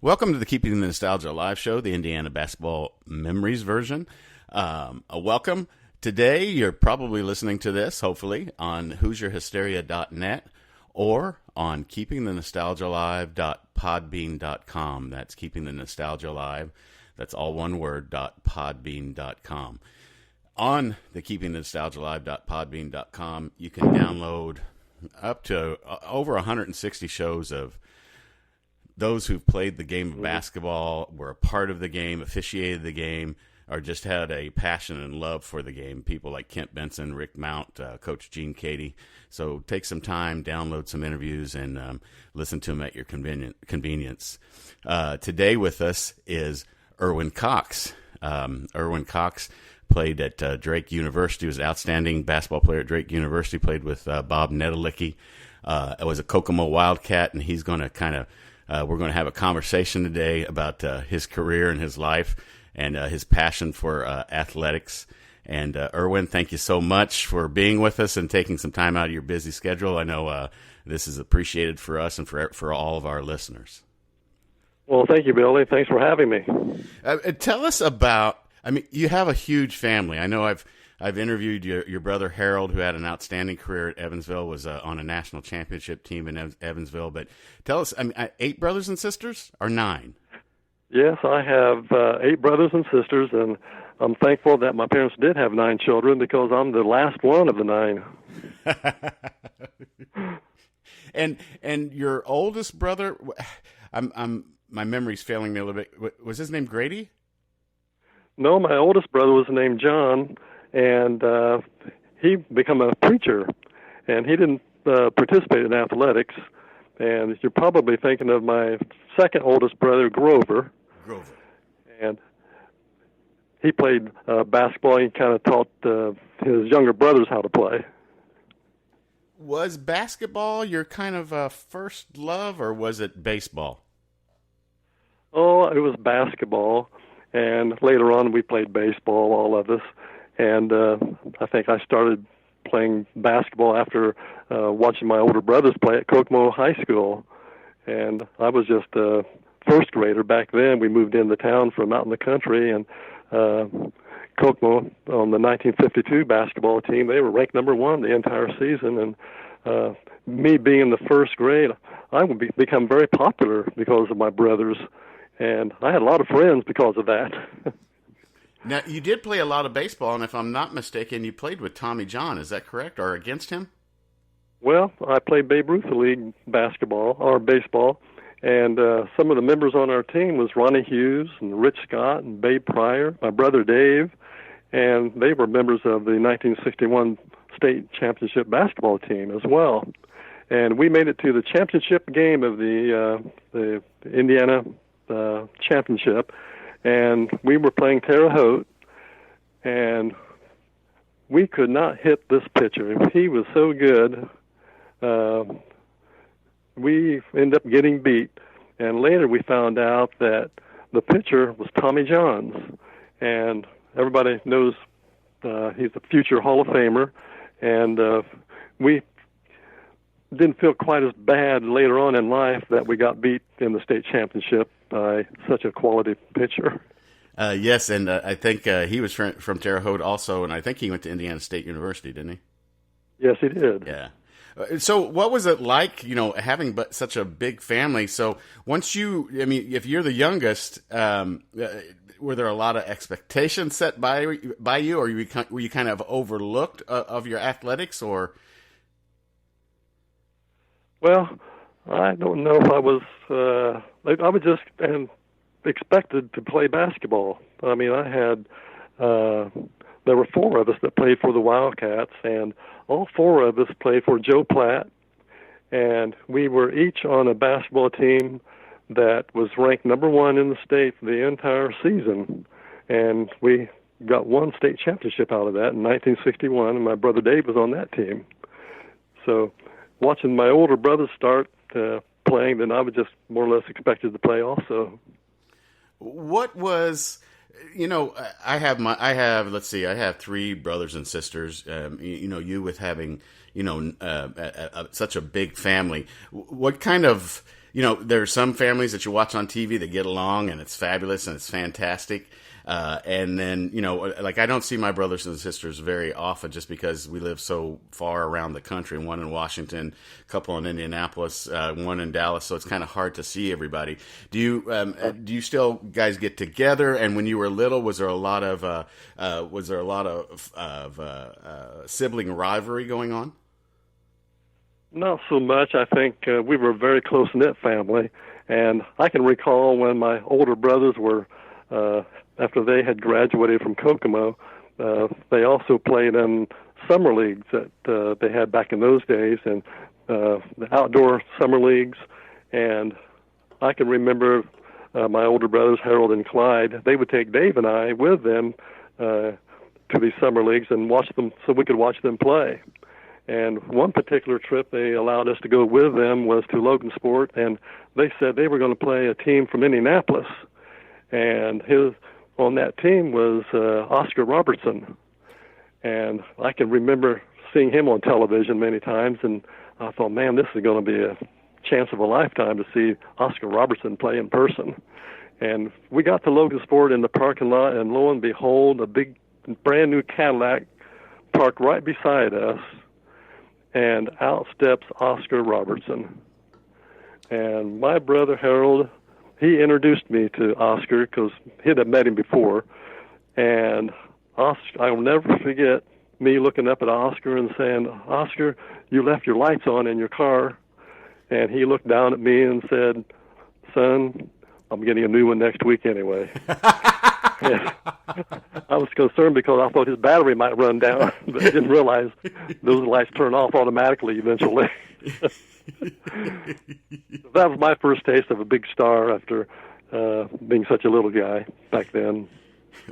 Welcome to the Keeping the Nostalgia Alive show, the Indiana Basketball Memories version. A welcome. Today, you're probably listening to this, hopefully, on HoosierHysteria.net or on KeepingTheNostalgiaAlive.podbean.com. That's Keeping the Nostalgia Alive. That's all one word, .podbean.com. On the KeepingTheNostalgiaAlive.podbean.com, you can download up to over 160 shows of those who've played the game of basketball, were a part of the game, officiated the game, or just had a passion and love for the game. People like Kent Benson, Rick Mount, Coach Gene Cady. So take some time, download some interviews, and listen to them at your convenience. Today with us is Erwin Cox. Erwin Cox played at Drake University, was an outstanding basketball player at Drake University, played with Bob Netolicky. Was a Kokomo Wildkat, and he's going to we're going to have a conversation today about his career and his life and his passion for athletics. And Erwin, thank you so much for being with us and taking some time out of your busy schedule. I know this is appreciated for us and for all of our listeners. Well, thank you, Billy. Thanks for having me. Tell us about, you have a huge family. I know I've interviewed your brother Harold, who had an outstanding career at Evansville, was on a national championship team in Evansville. But tell us, 8 brothers and sisters or 9? Yes, I have 8 brothers and sisters, and I'm thankful that my parents did have 9 children because I'm the last one of the 9. And your oldest brother, my memory's failing me a little bit. Was his name Grady? No, my oldest brother was named John. And he became a preacher, and he didn't participate in athletics. And you're probably thinking of my second oldest brother, Grover. And he played basketball. He kind of taught his younger brothers how to play. Was basketball your kind of first love, or was it baseball? Oh, it was basketball. And later on, we played baseball, all of us. And I think I started playing basketball after watching my older brothers play at Kokomo High School. And I was just a first grader back then. We moved into town from out in the country, and Kokomo on the 1952 basketball team, they were ranked number 1 the entire season. And me being in the first grade, I would become very popular because of my brothers. And I had a lot of friends because of that. Now, you did play a lot of baseball, and if I'm not mistaken, you played with Tommy John. Is that correct, or against him? Well, I played Babe Ruth League basketball, or baseball, and some of the members on our team was Ronnie Hughes and Rich Scott and Babe Pryor, my brother Dave, and they were members of the 1961 state championship basketball team as well. And we made it to the championship game of the Indiana championship, and we were playing Terre Haute, and we could not hit this pitcher. He was so good. We ended up getting beat, and later we found out that the pitcher was Tommy Johns, and everybody knows he's a future Hall of Famer, and we didn't feel quite as bad later on in life that we got beat in the state championship by such a quality pitcher. Yes, and I think he was from Terre Haute also, and I think he went to Indiana State University, didn't he? Yes, he did. Yeah. So what was it like, having such a big family? So once if you're the youngest, were there a lot of expectations set by you, or were you kind of overlooked of your athletics, or? Well, I don't know if I was just expected to play basketball. I mean, there were 4 of us that played for the Wildcats, and all 4 of us played for Joe Platt, and we were each on a basketball team that was ranked number 1 in the state for the entire season, and we got 1 state championship out of that in 1961, and my brother Dave was on that team. So watching my older brothers start playing, then I was just more or less expected to play also. What was, I have 3 brothers and sisters. You with having, such a big family. What kind of, there are some families that you watch on TV that get along and it's fabulous and it's fantastic. And then, like I don't see my brothers and sisters very often just because we live so far around the country, one in Washington, a couple in Indianapolis, one in Dallas. So it's kind of hard to see everybody. Do you still guys get together? And when you were little, was there a lot of sibling rivalry going on? Not so much. I think we were a very close-knit family. And I can recall when my older brothers were, after they had graduated from Kokomo, they also played in summer leagues that they had back in those days, and the outdoor summer leagues. And I can remember my older brothers, Harold and Clyde, they would take Dave and I with them to these summer leagues and watch them so we could watch them play. And one particular trip they allowed us to go with them was to Logansport, and they said they were going to play a team from Indianapolis. And on that team was Oscar Robertson. And I can remember seeing him on television many times, and I thought, man, this is going to be a chance of a lifetime to see Oscar Robertson play in person. And we got to Logansport in the parking lot, and lo and behold, a big, brand new Cadillac parked right beside us, and out steps Oscar Robertson. And my brother Harold, he introduced me to Oscar because he'd have met him before. And Oscar, I will never forget me looking up at Oscar and saying, Oscar, you left your lights on in your car. And he looked down at me and said, son, I'm getting a new one next week anyway. Yeah. I was concerned because I thought his battery might run down, but I didn't realize those lights turn off automatically eventually. That was my first taste of a big star after being such a little guy back then.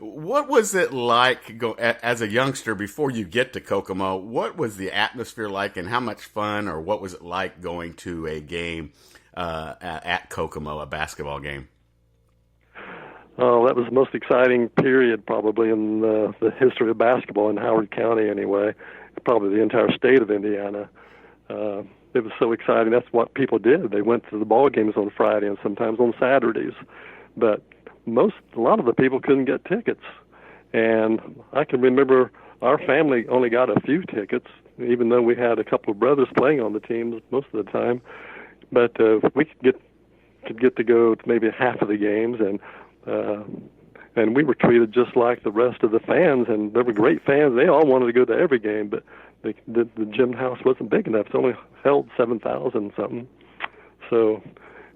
What was it like as a youngster before you get to Kokomo? What was the atmosphere like, and how much fun, or what was it like going to a game at Kokomo, a basketball game? Oh, that was the most exciting period probably in the history of basketball in Howard County anyway, probably the entire state of Indiana. It was so exciting. That's what people did. They went to the ball games on Friday and sometimes on Saturdays. But a lot of the people couldn't get tickets. And I can remember our family only got a few tickets, even though we had a couple of brothers playing on the teams most of the time. But we could get to go to maybe half of the games, and we were treated just like the rest of the fans, and they were great fans. They all wanted to go to every game, but the gym house wasn't big enough. It only held 7,000 something. So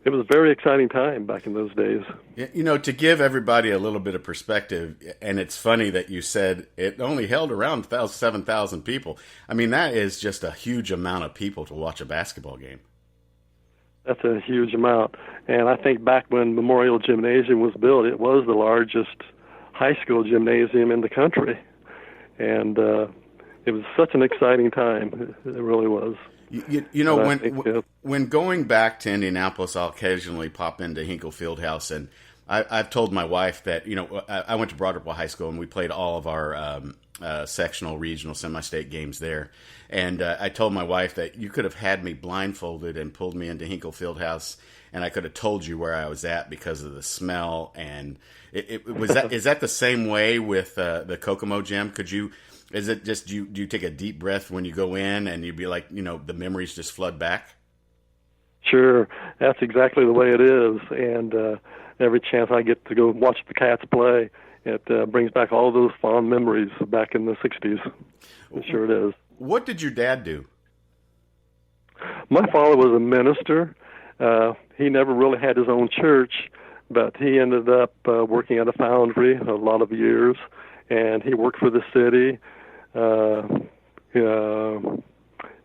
it was a very exciting time back in those days. To give everybody a little bit of perspective, and it's funny that you said it only held around 7,000 people. I mean, that is just a huge amount of people to watch a basketball game. That's a huge amount. And I think back when Memorial Gymnasium was built, it was the largest high school gymnasium in the country. And it was such an exciting time. It really was. When going back to Indianapolis, I'll occasionally pop into Hinkle Fieldhouse, and I've told my wife that, I went to Broad Ripple High School, and we played all of our sectional, regional, semi-state games there. And I told my wife that you could have had me blindfolded and pulled me into Hinkle Fieldhouse, and I could have told you where I was at because of the smell. And is that the same way with the Kokomo gym? Is it just do you take a deep breath when you go in and you'd be like, the memories just flood back? Sure, that's exactly the way it is. And every chance I get to go watch the Cats play, it brings back all those fond memories back in the 60s. It sure it is. What did your dad do? My father was a minister. He never really had his own church, but he ended up working at a foundry a lot of years, and he worked for the city.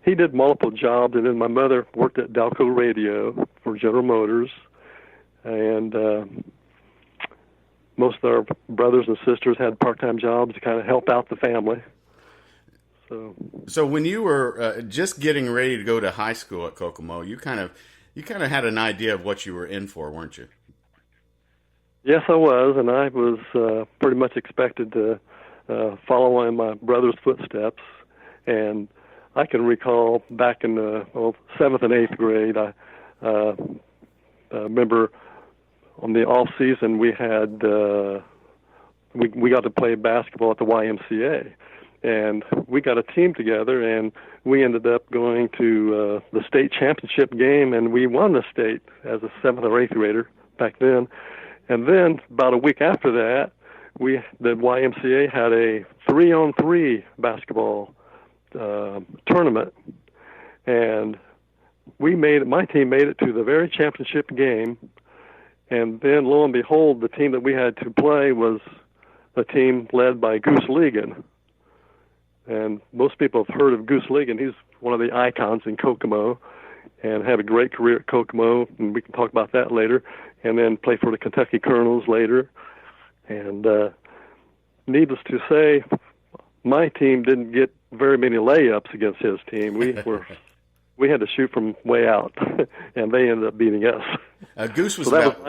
He did multiple jobs, and then my mother worked at Delco Radio for General Motors, and most of our brothers and sisters had part-time jobs to kind of help out the family. So when you were just getting ready to go to high school at Kokomo, you kind of had an idea of what you were in for, weren't you? Yes, I was, and I was pretty much expected to follow in my brother's footsteps. And I can recall back in the 7th and 8th grade, remember on the off season we had we got to play basketball at the YMCA, and we got a team together, and we ended up going to the state championship game, and we won the state as a 7th or 8th grader back then. And then about a week after that, the YMCA had a 3-on-3 basketball tournament, and my team made it to the very championship game. And then, lo and behold, the team that we had to play was a team led by Goose Ligon. And most people have heard of Goose Ligon. He's one of the icons in Kokomo and had a great career at Kokomo, and we can talk about that later, and then play for the Kentucky Colonels later. And needless to say, my team didn't get very many layups against his team. We had to shoot from way out, and they ended up beating us. Goose was about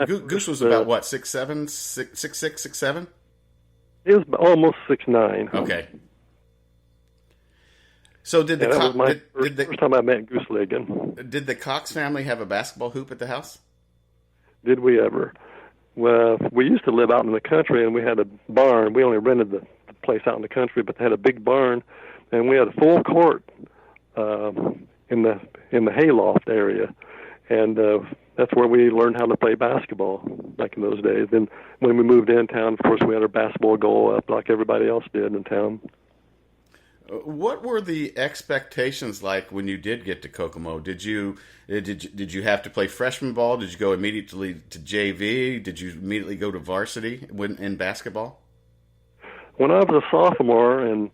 what, 6'7", 6'6", 6'7"? He was almost 6'9". Okay. So that was my first time I met Goose Ligon. Did the Cox family have a basketball hoop at the house? Did we ever? Well, we used to live out in the country, and we had a barn. We only rented the place out in the country, but they had a big barn, and we had a full court in the hayloft area, and that's where we learned how to play basketball back in those days. Then when we moved in town, of course, we had our basketball goal up like everybody else did in town. What were the expectations like when you did get to Kokomo? Did you have to play freshman ball? Did you go immediately to JV? Did you immediately go to varsity in basketball? When I was a sophomore in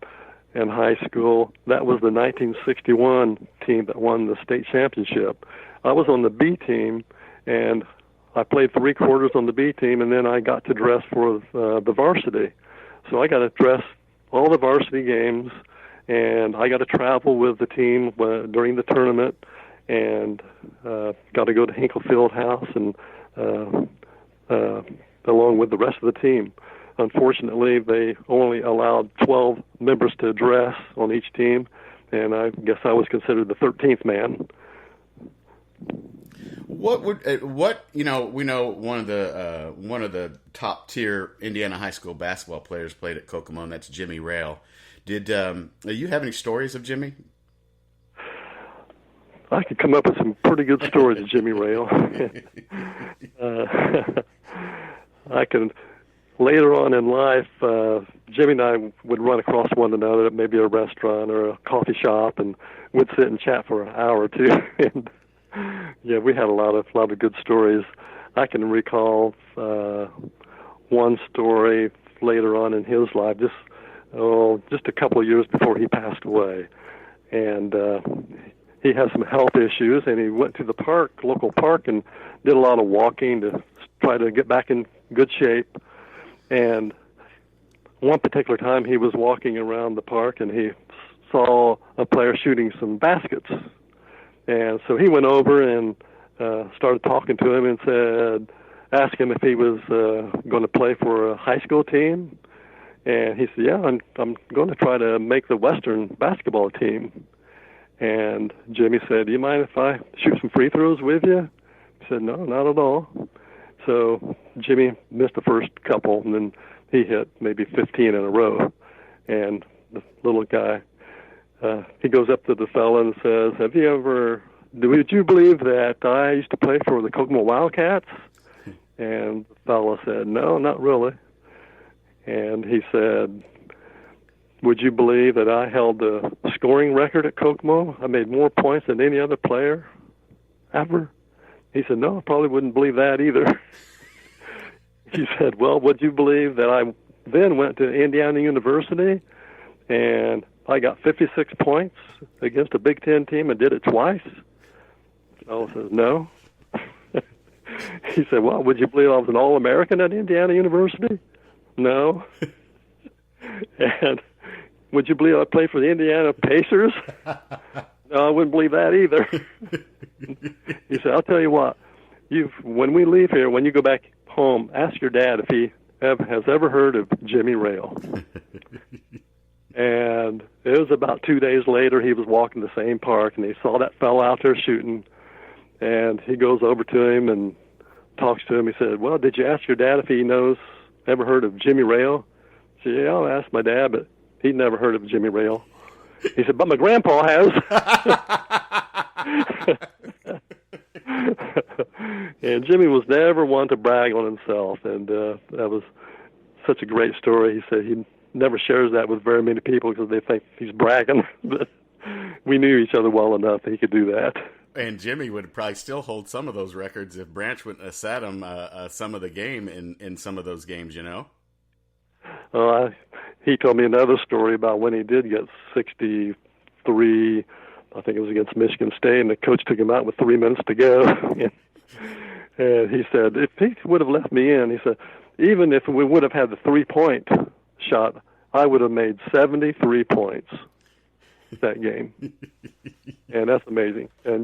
high school, that was the 1961 team that won the state championship. I was on the B team, and I played 3 quarters on the B team, and then I got to dress for the varsity. So I got to dress all the varsity games, and I got to travel with the team during the tournament, and got to go to Hinkle Field House and along with the rest of the team. Unfortunately, they only allowed 12 members to dress on each team, and I guess I was considered the 13th man. We know one of the top tier Indiana high school basketball players played at Kokomo, and that's Jimmy Rail. Do you have any stories of Jimmy? I could come up with some pretty good stories of Jimmy Rail. I can. Later on in life, Jimmy and I would run across one another at maybe a restaurant or a coffee shop, and we'd sit and chat for an hour or two. And yeah, we had a lot of good stories. I can recall one story later on in his life, just a couple of years before he passed away, and he had some health issues, and he went to the local park, and did a lot of walking to try to get back in good shape. And one particular time he was walking around the park, and he saw a player shooting some baskets. And so he went over and started talking to him and asked him if he was going to play for a high school team. And he said, yeah, I'm going to try to make the Western basketball team. And Jimmy said, do you mind if I shoot some free throws with you? He said, no, not at all. So Jimmy missed the first couple, and then he hit maybe 15 in a row. And the little guy, he goes up to the fella and says, would you believe that I used to play for the Kokomo Wildkats? And the fella said, no, not really. And he said, would you believe that I held the scoring record at Kokomo? I made more points than any other player ever. He said, no, I probably wouldn't believe that either. He said, well, would you believe that I then went to Indiana University and I got 56 points against a Big Ten team and did it twice? The fellow says, no. He said, well, would you believe I was an All-American at Indiana University? No. And would you believe I played for the Indiana Pacers? No, I wouldn't believe that either. He said, I'll tell you what, when we leave here, when you go back home, ask your dad if he has ever heard of Jimmy Rail. And it was about 2 days later, he was walking the same park, and he saw that fellow out there shooting, and he goes over to him and talks to him. He said, "Well, did you ask your dad if he ever heard of Jimmy Rail?" I said, "Yeah, I'll ask my dad, but he'd never heard of Jimmy Rail." He said, "But my grandpa has." And Jimmy was never one to brag on himself, and that was such a great story. He said he never shares that with very many people because they think he's bragging, but we knew each other well enough that he could do that. And Jimmy would probably still hold some of those records if Branch wouldn't have sat him some of the game in some of those games, you know? He told me another story about when he did get 63, I think it was against Michigan State, and the coach took him out with 3 minutes to go. And he said, if he would have left me in, he said, even if we would have had the 3-point shot, I would have made 73 points that game. And that's amazing. And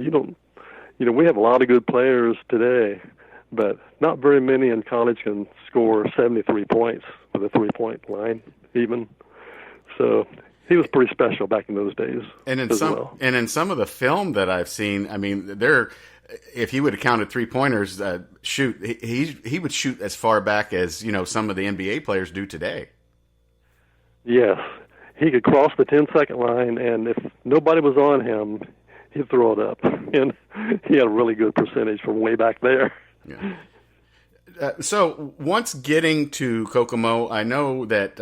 we have a lot of good players today, but not very many in college can score 73 points with a 3-point line even. So he was pretty special back in those days. And in some of the film that I've seen, I mean, if he would have counted 3-pointers, he would shoot as far back as some of the NBA players do today. Yes, he could cross the 10-second line, and if nobody was on him, he'd throw it up. And he had a really good percentage from way back there. Yeah. So once getting to Kokomo, I know that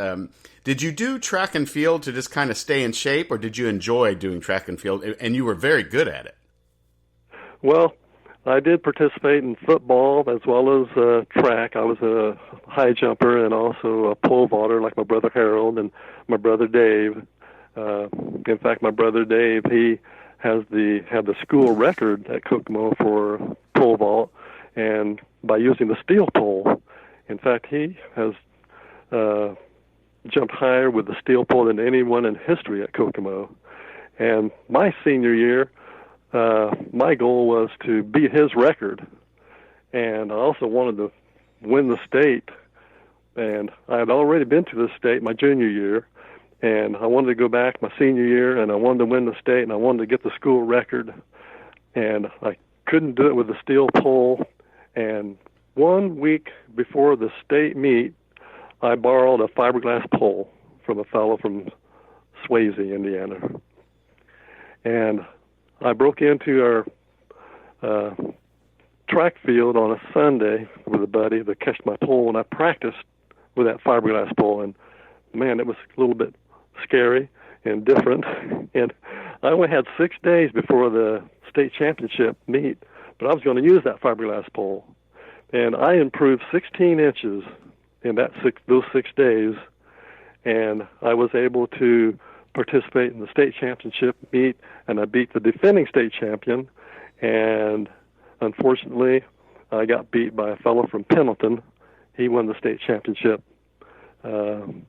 did you do track and field to just kind of stay in shape, or did you enjoy doing track and field? And you were very good at it. Well, I did participate in football as well as track. I was a high jumper and also a pole vaulter like my brother Harold and my brother Dave. In fact, my brother Dave, he had the school record at Kokomo for pole vault, and by using the steel pole. In fact, he has jumped higher with the steel pole than anyone in history at Kokomo. And my senior year, my goal was to beat his record, and I also wanted to win the state. And I had already been to the state my junior year, and I wanted to go back my senior year, and I wanted to win the state, and I wanted to get the school record. And I couldn't do it with the steel pole. And 1 week before the state meet, I borrowed a fiberglass pole from a fellow from Swayze, Indiana. And I broke into our track field on a Sunday with a buddy to catch my pole, and I practiced with that fiberglass pole. And, man, it was a little bit scary and different. And I only had 6 days before the state championship meet, but I was going to use that fiberglass pole. And I improved 16 inches in those 6 days, and I was able to participate in the state championship meet, and I beat the defending state champion. And unfortunately, I got beat by a fellow from Pendleton. He won the state championship. And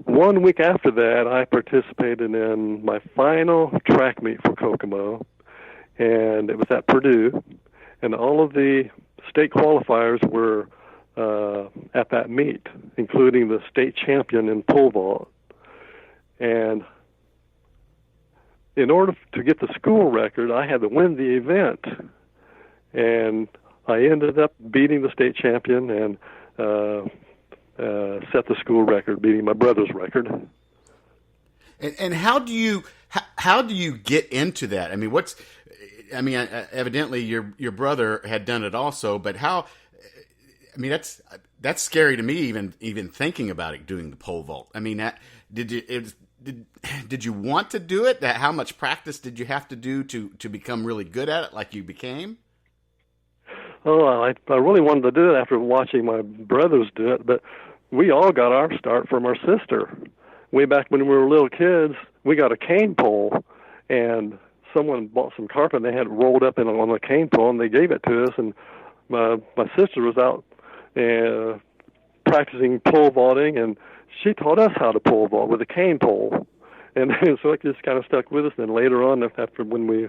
1 week after that, I participated in my final track meet for Kokomo, and it was at Purdue. And all of the state qualifiers were at that meet, including the state champion in pole vault. And in order to get the school record, I had to win the event. And I ended up beating the state champion and set the school record, beating my brother's record. And how do you get into that? I mean, evidently your brother had done it also, but how? I mean, that's scary to me even thinking about it, doing the pole vault. I mean, did you want to do it? How much practice did you have to do to become really good at it, like you became? Oh, I really wanted to do it after watching my brothers do it, but we all got our start from our sister. Way back when we were little kids, we got a cane pole, and someone bought some carpet, and they had it rolled up on a cane pole, and they gave it to us, and my sister was out practicing pole vaulting, and she taught us how to pole vault with a cane pole. And so it just kind of stuck with us. And later on, after when we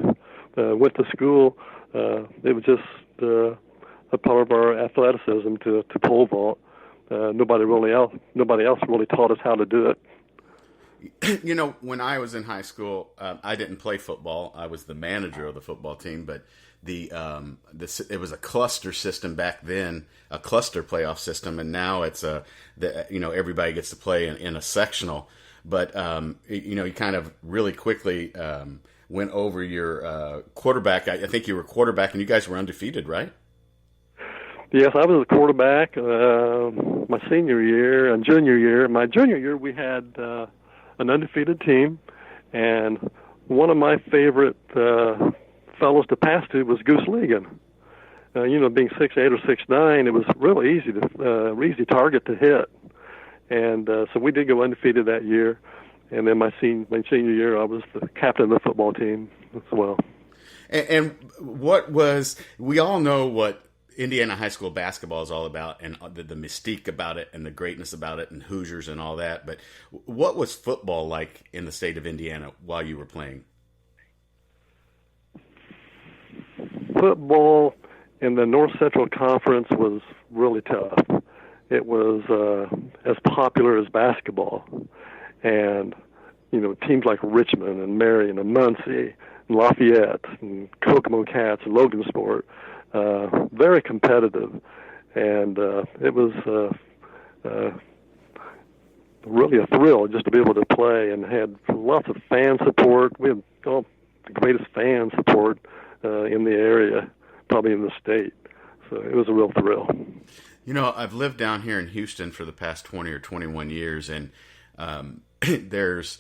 went to school, it was just a part of our athleticism to pole vault. Nobody else really taught us how to do it. You know, when I was in high school, I didn't play football. I was the manager of the football team, but it was a cluster system back then, a cluster playoff system, and now it's everybody gets to play in a sectional. But you kind of really quickly went over your quarterback. I think you were quarterback, and you guys were undefeated, right? Yes, I was a quarterback my senior year and junior year. My junior year, we had an undefeated team, and one of my favorite fellows to pass to was Goose Ligon. Being 6'8" or 6'9", it was really easy target to hit, and so we did go undefeated that year. And then my senior year, I was the captain of the football team as well. And we all know what Indiana high school basketball is all about, and the mystique about it, and the greatness about it, and Hoosiers and all that. But what was football like in the state of Indiana while you were playing? Football in the North Central Conference was really tough. It was as popular as basketball. And, teams like Richmond and Marion and Muncie and Lafayette and Kokomo Cats and Logansport, very competitive. And it was really a thrill just to be able to play, and had lots of fan support. We had the greatest fan support in the area, probably in the state. So it was a real thrill. I've lived down here in Houston for the past 20 or 21 years, and there's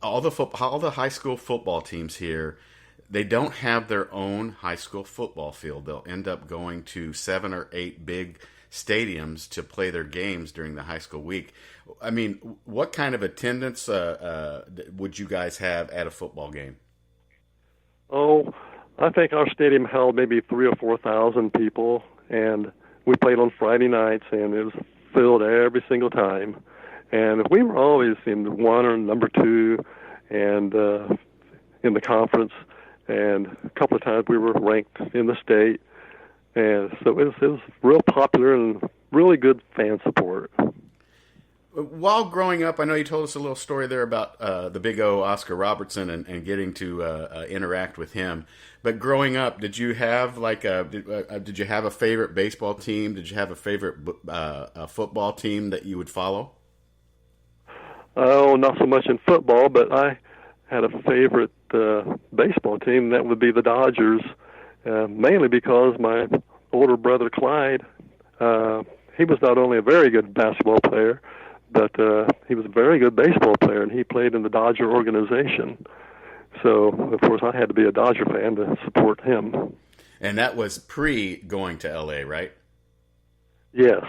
all the high school football teams here. They don't have their own high school football field. They'll end up going to 7 or 8 big stadiums to play their games during the high school week. I mean, what kind of attendance would you guys have at a football game? Oh, I think our stadium held maybe 3,000 or 4,000 people, and we played on Friday nights, and it was filled every single time. And we were always in one or number 2, and in the conference. And a couple of times we were ranked in the state. And so it was real popular and really good fan support. While growing up, I know you told us a little story there about the Big O, Oscar Robertson, and getting to interact with him. But growing up, did you have did you have a favorite baseball team? Did you have a favorite football team that you would follow? Oh, not so much in football, but I had a favorite baseball team. That would be the Dodgers, mainly because my older brother Clyde, he was not only a very good basketball player, but he was a very good baseball player, and he played in the Dodger organization. So, of course, I had to be a Dodger fan to support him. And that was pre-going to L.A., right? Yes.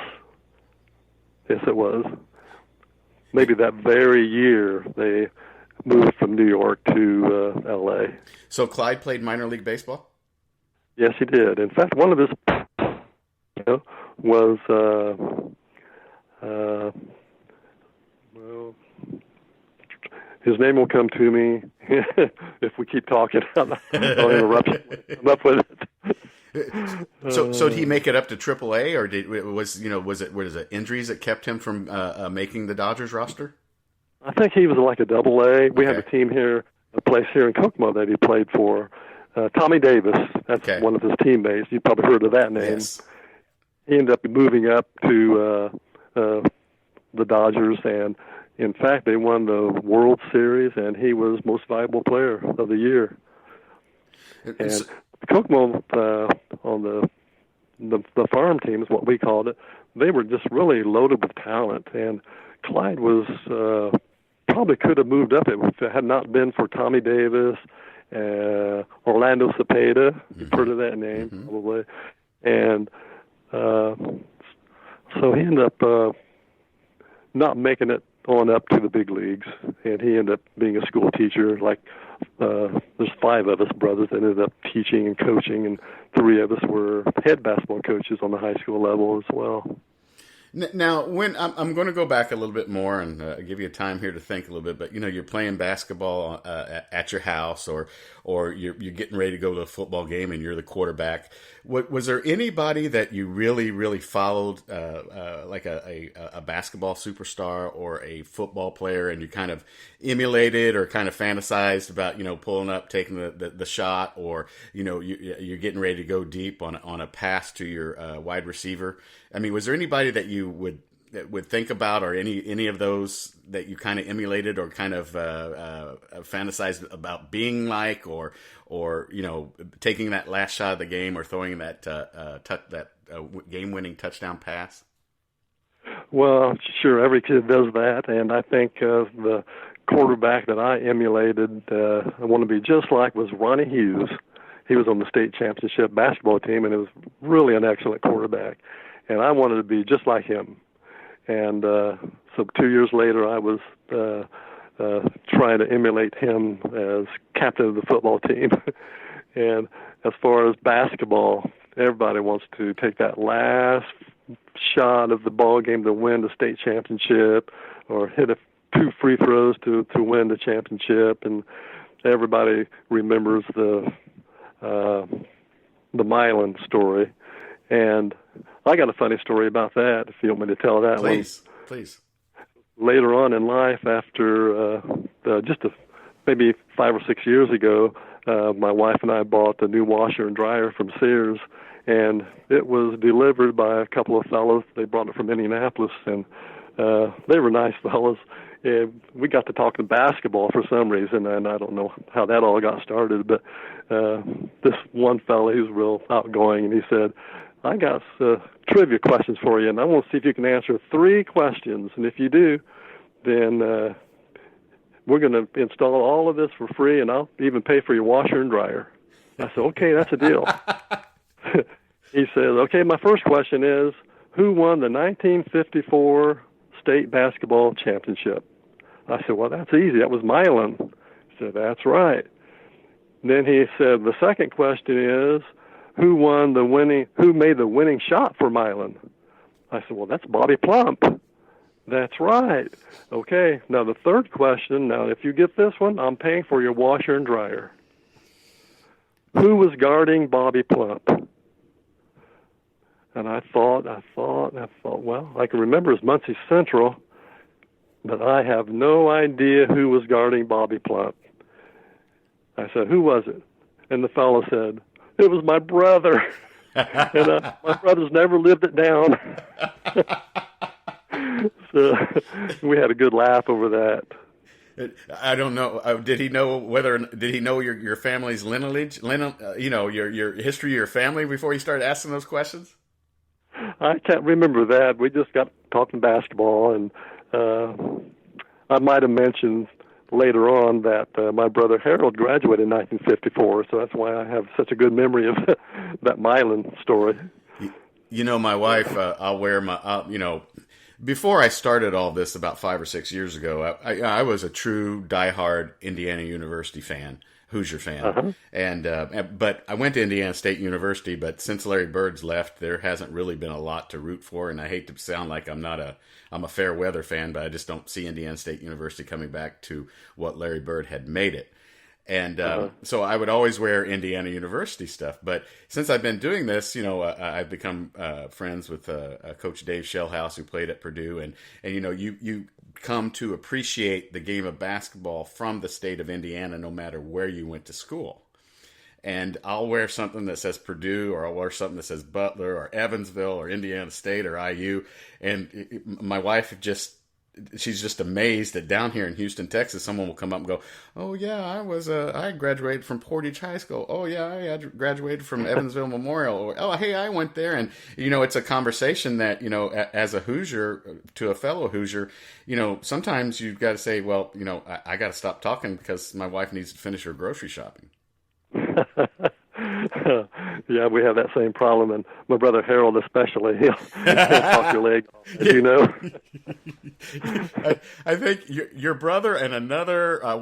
Yes, it was. Maybe that very year they moved from New York to L.A. So Clyde played minor league baseball? Yes, he did. In fact, one of his was his name will come to me if we keep talking. I'll interrupt you. I'm up with it. So did he make it up to AAA, or was it injuries that kept him from making the Dodgers roster? I think he was like a AA. We have a team here, a place here in Kokomo that he played for. Tommy Davis, that's one of his teammates. You've probably heard of that name. Yes. He ended up moving up to the Dodgers, and in fact, they won the World Series, and he was Most Valuable Player of the Year. And Kokomo, on the farm team is what we called it, they were just really loaded with talent, and Clyde was probably could have moved up if it had not been for Tommy Davis, Orlando Cepeda. You've heard of that name, probably. And so he ended up not making it on up to the big leagues, and he ended up being a school teacher. Like there's 5 of us brothers that ended up teaching and coaching, and 3 of us were head basketball coaches on the high school level as well. Now, when I'm going to go back a little bit more and give you time here to think a little bit, but you're playing basketball at your house, or you're getting ready to go to a football game, and you're the quarterback. Was there anybody that you really, really followed, like a basketball superstar or a football player, and you kind of emulated or kind of fantasized about pulling up, taking the shot, or you're getting ready to go deep on a pass to your wide receiver? I mean, was there anybody that you would think about, or any of those that you kind of emulated or kind of fantasized about being like, or taking that last shot of the game, or throwing that game-winning touchdown pass? Well, sure, every kid does that, and I think the quarterback that I emulated, I want to be just like, was Ronnie Hughes. He was on the state championship basketball team, and he was really an excellent quarterback. And I wanted to be just like him. And so 2 years later, I was trying to emulate him as captain of the football team. And as far as basketball, everybody wants to take that last shot of the ball game to win the state championship, or hit 2 free throws to win the championship. And everybody remembers the Milan story. And I got a funny story about that, if you want me to tell that one. Please. Later on in life, after maybe 5 or 6 years ago, my wife and I bought a new washer and dryer from Sears, and it was delivered by a couple of fellows. They brought it from Indianapolis, and they were nice fellows. And we got to talking basketball for some reason, and I don't know how that all got started, but this one fellow, he was real outgoing, and he said, I got trivia questions for you, and I want to see if you can answer 3 questions. And if you do, then we're going to install all of this for free, and I'll even pay for your washer and dryer. I said, okay, that's a deal. He says, okay, my first question is, who won the 1954 state basketball championship? I said, well, that's easy. That was Milan. He said, that's right. And then he said, the second question is, who made the winning shot for Milan? I said, well, that's Bobby Plump. That's right. Okay, now the third question, now if you get this one, I'm paying for your washer and dryer. Who was guarding Bobby Plump? And I thought, well, I can remember as Muncie Central, but I have no idea who was guarding Bobby Plump. I said, who was it? And the fellow said, it was my brother. And my brother's never lived it down. So we had a good laugh over that. I don't know. Did he know your family's lineage? Your history of your family before he started asking those questions? I can't remember that. We just got talking basketball, and I might have mentioned later on that my brother Harold graduated in 1954, so that's why I have such a good memory of that Milan story. My wife, I'll wear my, before I started all this about 5 or 6 years ago, I was a true diehard Indiana University fan, Hoosier fan. Uh-huh. And but I went to Indiana State University, but since Larry Bird's left, there hasn't really been a lot to root for, and I hate to sound like I'm a fair weather fan, but I just don't see Indiana State University coming back to what Larry Bird had made it. And so I would always wear Indiana University stuff. But since I've been doing this, I've become friends with Coach Dave Shellhouse, who played at Purdue. And you come to appreciate the game of basketball from the state of Indiana, no matter where you went to school. And I'll wear something that says Purdue, or I'll wear something that says Butler or Evansville or Indiana State or IU. And my wife she's just amazed that down here in Houston, Texas, someone will come up and go, oh yeah, I graduated from Portage High School. Oh yeah, I graduated from Evansville Memorial. Or, oh, hey, I went there. And, it's a conversation that, as a Hoosier to a fellow Hoosier, sometimes you've got to say, well, I got to stop talking because my wife needs to finish her grocery shopping. Yeah, we have that same problem, and my brother Harold especially, he'll talk your leg off, as you know. I think your brother and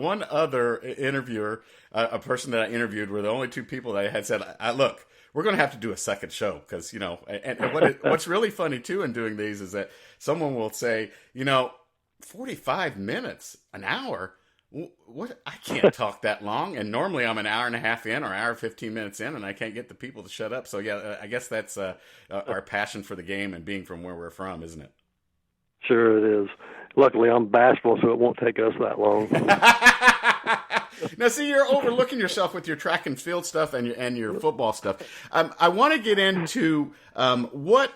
one other interviewer, a person that I interviewed, were the only 2 people that I had said, look, we're going to have to do a second show because, and what's really funny too in doing these is that someone will say, 45 minutes, an hour. What? I can't talk that long. And normally I'm an hour and a half in or hour 15 minutes in, and I can't get the people to shut up. So yeah, I guess that's our passion for the game and being from where we're from, isn't it? Sure it is. Luckily, I'm bashful, so it won't take us that long. Now, see, you're overlooking yourself with your track and field stuff and your football stuff. I want to get into what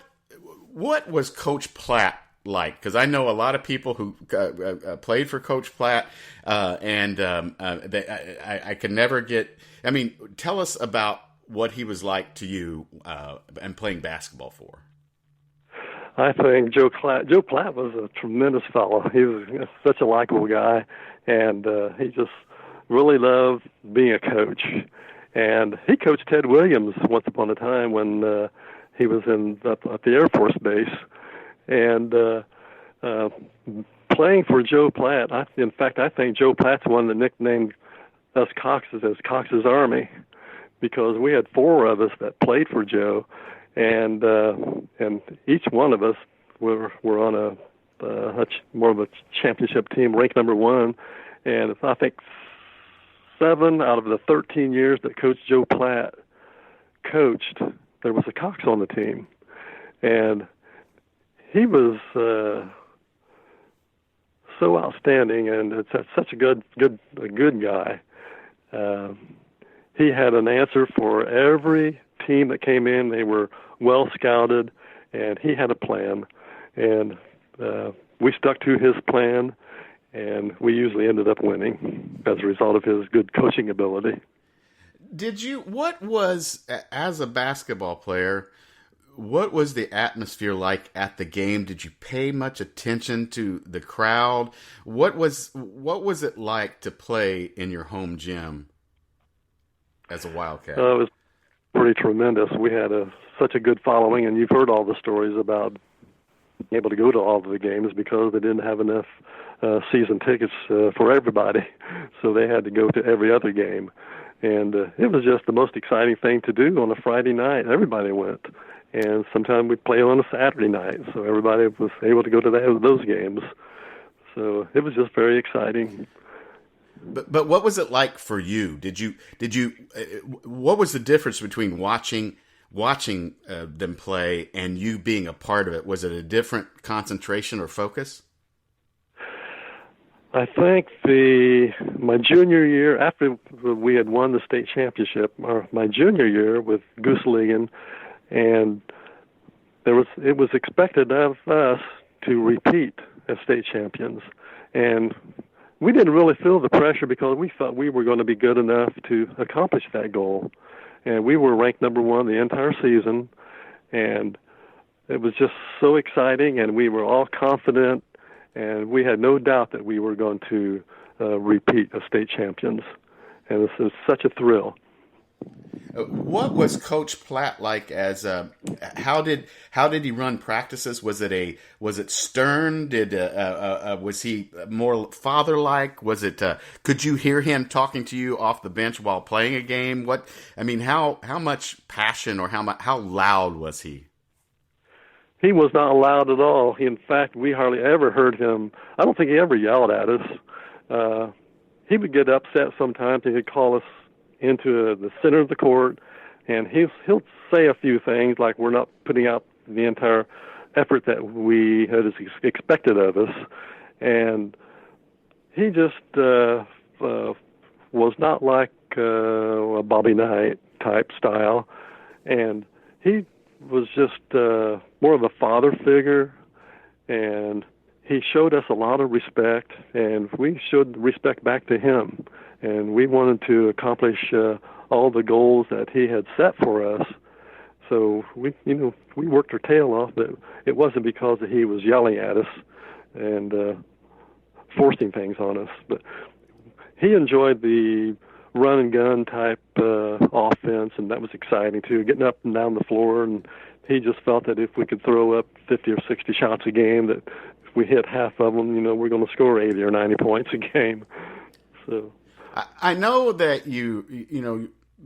was Coach Platt like? Because I know a lot of people who played for Coach Platt, and I can never get. I mean, tell us about what he was like to you and playing basketball for. I think Joe Platt was a tremendous fellow. He was such a likable guy, and he just really loved being a coach. And he coached Ted Williams once upon a time when he was up at the Air Force Base. And playing for Joe Platt, I think Joe Platt's one that nicknamed us Coxes as Cox's Army, because we had 4 of us that played for Joe. And each one of us were on a more of a championship team, ranked number 1. And I think 7 out of the 13 years that Coach Joe Platt coached, there was a Cox on the team, and he was so outstanding, and it's such a good guy. He had an answer for every team that came in. They were well scouted, and he had a plan, and we stuck to his plan, and we usually ended up winning as a result of his good coaching ability. What was, as a basketball player, what was the atmosphere like at the game? Did you pay much attention to the crowd? What was it like to play in your home gym as a Wildcat? It was pretty tremendous. We had such a good following, and you've heard all the stories about being able to go to all of the games because they didn't have enough season tickets for everybody, so they had to go to every other game. And it was just the most exciting thing to do on a Friday night. Everybody went. And sometimes we'd play on a Saturday night, so everybody was able to go to those games. So it was just very exciting. But what was it like for you? What was the difference between watching them play and you being a part of it? Was it a different concentration or focus? I think my junior year, after we had won the state championship, my junior year with Gooseligan, and it was expected of us to repeat as state champions, and we didn't really feel the pressure because we thought we were going to be good enough to accomplish that goal, and we were ranked number 1 the entire season, and it was just so exciting, and we were all confident, and we had no doubt that we were going to repeat as state champions, and this is such a thrill. What was Coach Platt like? How did he run practices? Was it stern? Was he more father-like? Could you hear him talking to you off the bench while playing a game? How much passion or how loud was he? He was not loud at all. In fact, we hardly ever heard him. I don't think he ever yelled at us. He would get upset sometimes, and he'd call us into the center of the court, and he'll say a few things like we're not putting out the entire effort that we had expected of us, and he just was not like a Bobby Knight type style, and he was just more of a father figure, and he showed us a lot of respect, and we showed respect back to him. And we wanted to accomplish all the goals that he had set for us. So we worked our tail off, but it wasn't because he was yelling at us and forcing things on us. But he enjoyed the run and gun type offense, and that was exciting too, getting up and down the floor. And he just felt that if we could throw up 50 or 60 shots a game, that if we hit half of them, we're going to score 80 or 90 points a game. So. I know that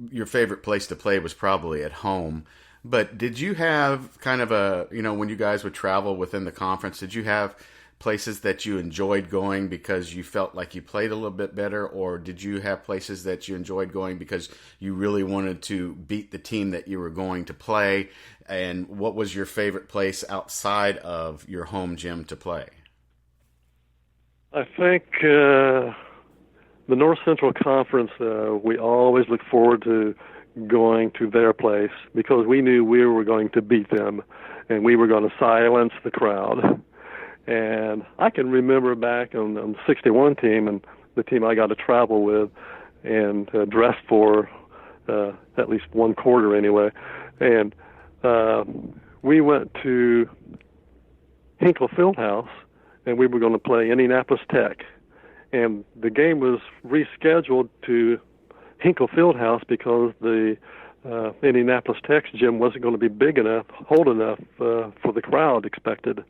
your favorite place to play was probably at home. But did you have kind of a, when you guys would travel within the conference, did you have places that you enjoyed going because you felt like you played a little bit better, or did you have places that you enjoyed going because you really wanted to beat the team that you were going to play? And what was your favorite place outside of your home gym to play? I think the North Central Conference, we always look forward to going to their place because we knew we were going to beat them and we were going to silence the crowd. And I can remember back on the 61 team and the team I got to travel with and dress for at least one quarter anyway. And we went to Hinkle Fieldhouse and we were going to play Indianapolis Tech. And the game was rescheduled to Hinkle Fieldhouse because the Indianapolis Tech's gym wasn't going to be big enough, hold enough for the crowd expected.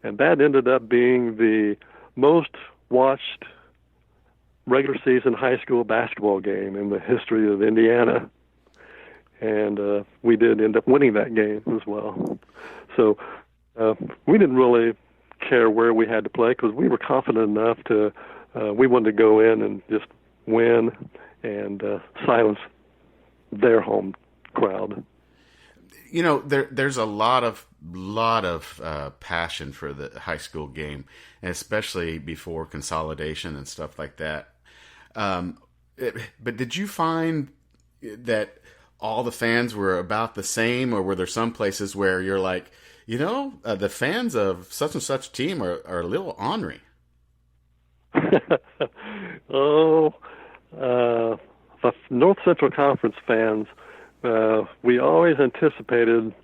And that ended up being the most watched regular season high school basketball game in the history of Indiana. And we did end up winning that game as well. So we didn't really care where we had to play because we were confident enough to, we wanted to go in and just win and silence their home crowd. There's a lot of passion for the high school game, and especially before consolidation and stuff like that. But did you find that all the fans were about the same, or were there some places where you're like, the fans of such and such team are a little ornery? The North Central Conference fans, we always anticipated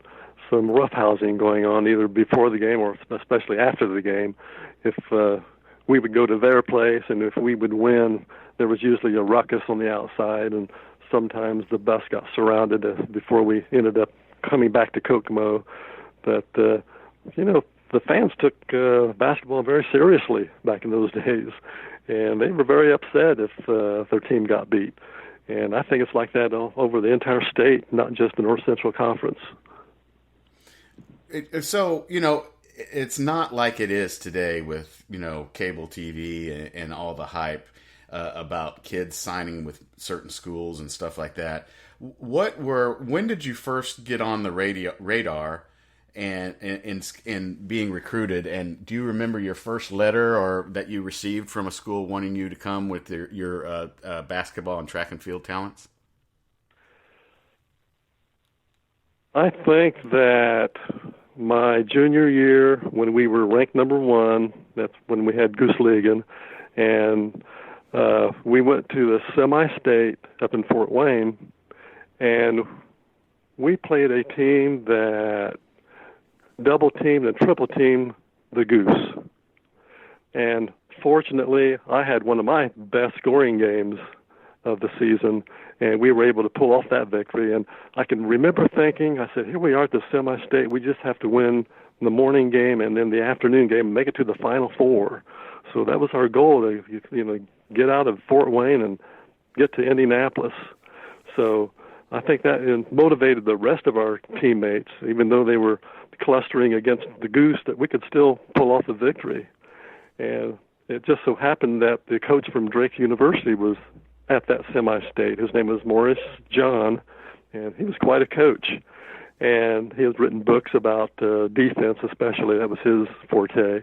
some roughhousing going on either before the game or especially after the game. If we would go to their place and if we would win, there was usually a ruckus on the outside, and sometimes the bus got surrounded before we ended up coming back to Kokomo. But, the fans took basketball very seriously back in those days, and they were very upset if their team got beat. And I think it's like that over the entire state, not just the North Central Conference. So, it's not like it is today with, cable TV and all the hype about kids signing with certain schools and stuff like that. When did you first get on the radar and being recruited? And do you remember your first letter or that you received from a school wanting you to come with your basketball and track and field talents? I think that my junior year, when we were ranked number 1, that's when we had Goose Ligon, and we went to the semi-state up in Fort Wayne, and we played a team that double-teamed and triple-teamed the Goose. And fortunately, I had one of my best scoring games of the season, and we were able to pull off that victory. And I can remember thinking, I said, here we are at the semi-state. We just have to win the morning game and then the afternoon game and make it to the Final Four. So that was our goal, to get out of Fort Wayne and get to Indianapolis. So I think that motivated the rest of our teammates, even though they were clustering against the Goose, that we could still pull off a victory. And it just so happened that the coach from Drake University was at that semi-state. His name was Morris John, and he was quite a coach. And he has written books about defense, especially. That was his forte.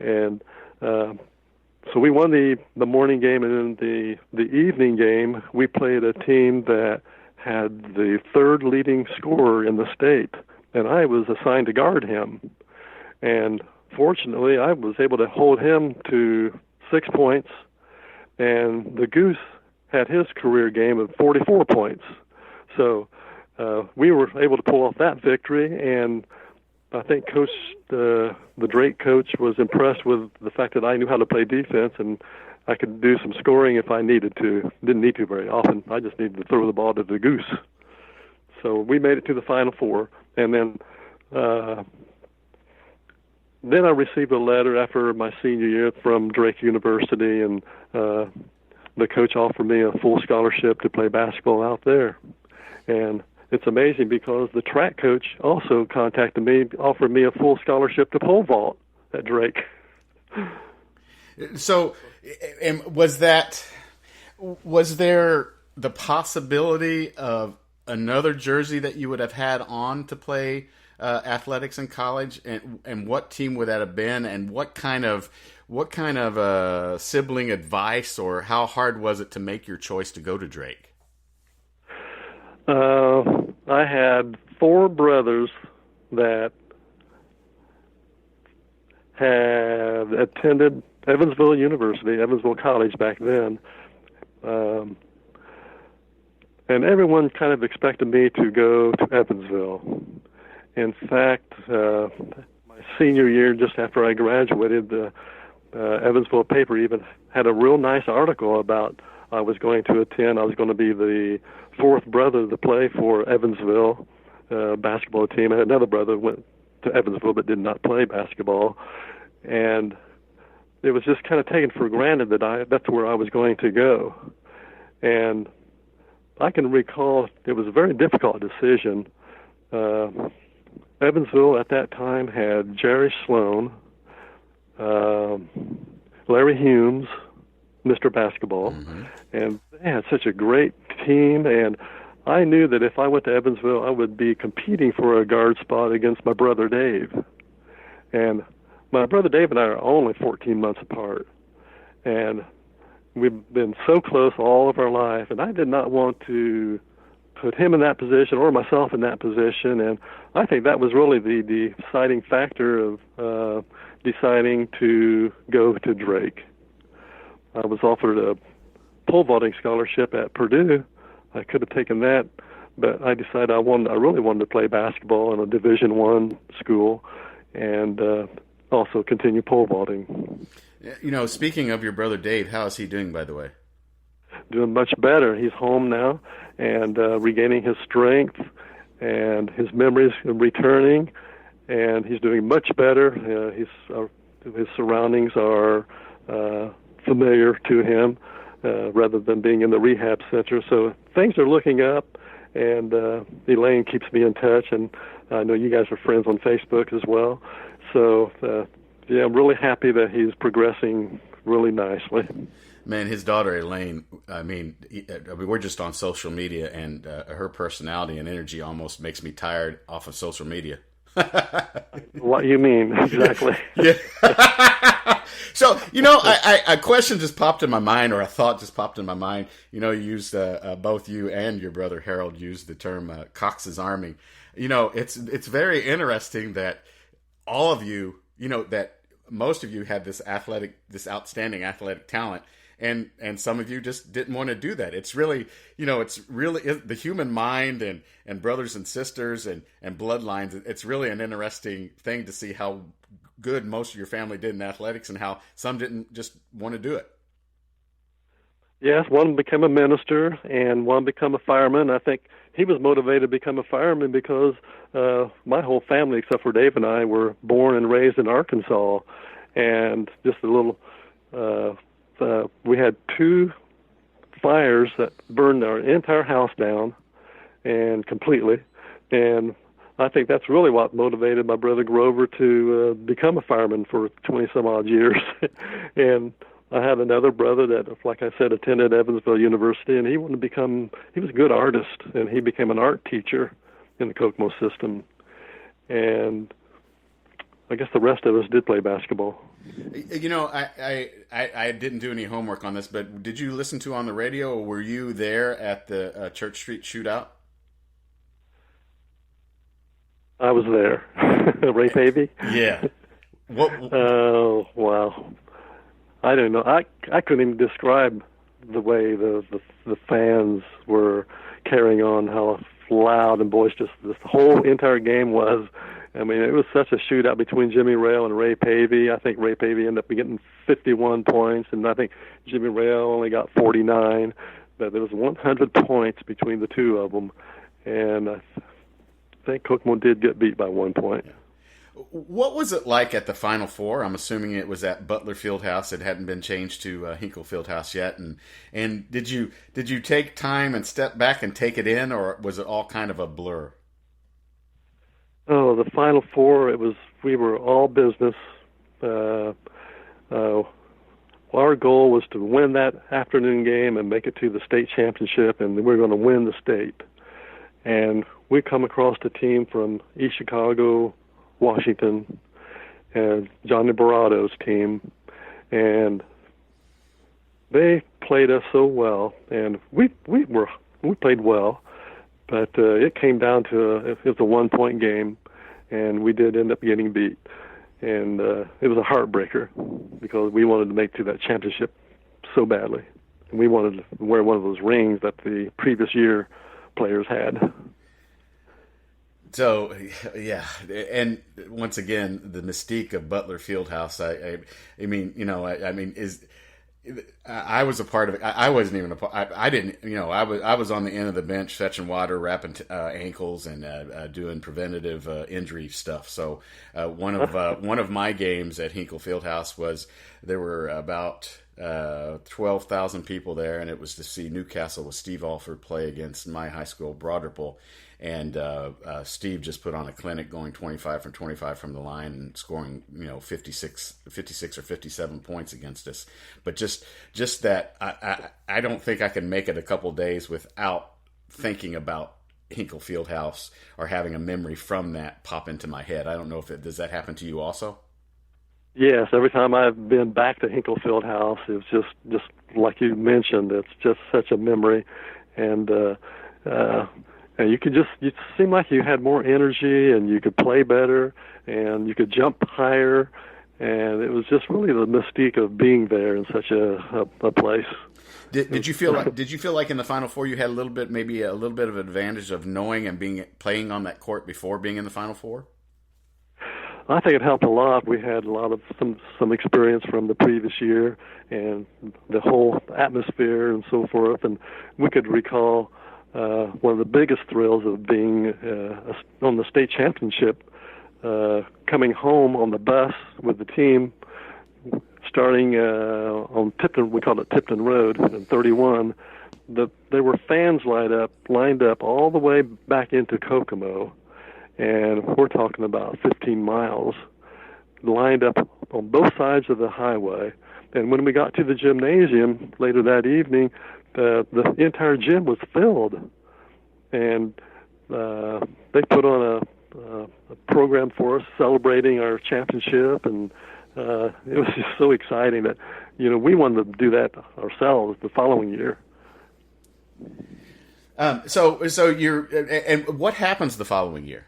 And so we won the morning game, and then the evening game, we played a team that had the third leading scorer in the state, and I was assigned to guard him. And fortunately, I was able to hold him to 6 points, and the Goose had his career game of 44 points. So we were able to pull off that victory, and I think the Drake coach was impressed with the fact that I knew how to play defense, and I could do some scoring if I needed to. Didn't need to very often. I just needed to throw the ball to the Goose. So we made it to the Final Four, and then I received a letter after my senior year from Drake University, and the coach offered me a full scholarship to play basketball out there. And it's amazing because the track coach also contacted me, offered me a full scholarship to pole vault at Drake. So, and was there the possibility of another jersey that you would have had on to play athletics in college, and what team would that have been, and what kind of sibling advice, or how hard was it to make your choice to go to Drake? I had 4 brothers that had attended Evansville University, Evansville College back then. And everyone kind of expected me to go to Evansville. In fact, my senior year, just after I graduated, the Evansville paper even had a real nice article about I was going to be the 4th brother to play for Evansville basketball team. I had another brother who went to Evansville but did not play basketball. And it was just kind of taken for granted that that's where I was going to go. And I can recall it was a very difficult decision. Evansville at that time had Jerry Sloan, Larry Humes, Mr. Basketball, and they had such a great team. And I knew that if I went to Evansville, I would be competing for a guard spot against my brother Dave. And my brother Dave and I are only 14 months apart. And we've been so close all of our life, and I did not want to put him in that position or myself in that position. And I think that was really the deciding factor of deciding to go to Drake. I was offered a pole vaulting scholarship at Purdue. I could have taken that, but I decided I really wanted to play basketball in a Division I school, and also continue pole vaulting. You know, speaking of your brother Dave, how is he doing, by the way? Doing much better. He's home now and regaining his strength, and his memories returning, and he's doing much better. His surroundings are familiar to him rather than being in the rehab center. So things are looking up, and Elaine keeps me in touch, and I know you guys are friends on Facebook as well. So, yeah, I'm really happy that he's progressing really nicely. Man, his daughter Elaine, we're just on social media, and her personality and energy almost makes me tired off of social media. What you mean, exactly. Yeah. So, a question just popped in my mind, or a thought just popped in my mind. You used, both you and your brother Harold used the term Cox's Army. It's very interesting that all of you, that most of you had this outstanding athletic talent, and some of you just didn't want to do that. It's really, the human mind and brothers and sisters and bloodlines. It's really an interesting thing to see how good most of your family did in athletics and how some didn't just want to do it. Yes, one became a minister and one became a fireman. I think he was motivated to become a fireman because my whole family, except for Dave and I, were born and raised in Arkansas. And just a little, we had 2 fires that burned our entire house down, and completely. And I think that's really what motivated my brother Grover to become a fireman for 20-some-odd years. And I had another brother that, like I said, attended Evansville University, and he was a good artist, and he became an art teacher in the Kokomo system. And I guess the rest of us did play basketball. I didn't do any homework on this, but did you listen to on the radio, or were you there at the Church Street shootout? I was there. Ray Pavey? Yeah. Oh, wow. I don't know. I couldn't even describe the way the fans were carrying on, how loud and boisterous this whole entire game was. I mean, it was such a shootout between Jimmy Rail and Ray Pavey. I think Ray Pavey ended up getting 51 points, and I think Jimmy Rail only got 49. But there was 100 points between the two of them, and I think Kokomo did get beat by 1 point. What was it like at the Final Four? I'm assuming it was at Butler Fieldhouse. It hadn't been changed to Hinkle Fieldhouse yet. And did you take time and step back and take it in, or was it all kind of a blur? Oh, the Final Four, we were all business. Our goal was to win that afternoon game and make it to the state championship, and we were going to win the state. And we come across a team from East Chicago, Washington, and Johnny Barado's team, and they played us so well, and we played well, but it came down to it was a 1-point game, and we did end up getting beat, and it was a heartbreaker because we wanted to make it to that championship so badly, and we wanted to wear one of those rings that the previous year players had. So, yeah, and once again, the mystique of Butler Fieldhouse. I mean, you know, I was a part of it. I wasn't even a part. I didn't, you know, I was on the end of the bench fetching water, wrapping ankles, and doing preventative injury stuff. So, one of my games at Hinkle Fieldhouse was there were about 12,000 people there, and it was to see Newcastle with Steve Alford play against my high school, Broderpool. And Steve just put on a clinic, going 25 from 25 from the line and scoring, you know, 56 or 57 points against us. But just that, I don't think I can make it a couple days without thinking about Hinkle Fieldhouse or having a memory from that pop into my head. I don't know does that happen to you also? Yes, every time I've been back to Hinkle Fieldhouse, it's just like you mentioned, it's just such a memory, and you seemed like you had more energy, and you could play better, and you could jump higher, and it was just really the mystique of being there in such a place. Did you feel like in the Final Four you had maybe a little bit of advantage of knowing and playing on that court before being in the Final Four? I think it helped a lot. We had a lot of some experience from the previous year and the whole atmosphere and so forth, and we could recall one of the biggest thrills of being on the state championship, coming home on the bus with the team, starting on Tipton, we call it Tipton Road in 31. There were fans lined up all the way back into Kokomo, and we're talking about 15 miles, lined up on both sides of the highway. And when we got to the gymnasium later that evening, the entire gym was filled, and they put on a program for us celebrating our championship, and it was just so exciting that, you know, we wanted to do that ourselves the following year. So and what happens the following year?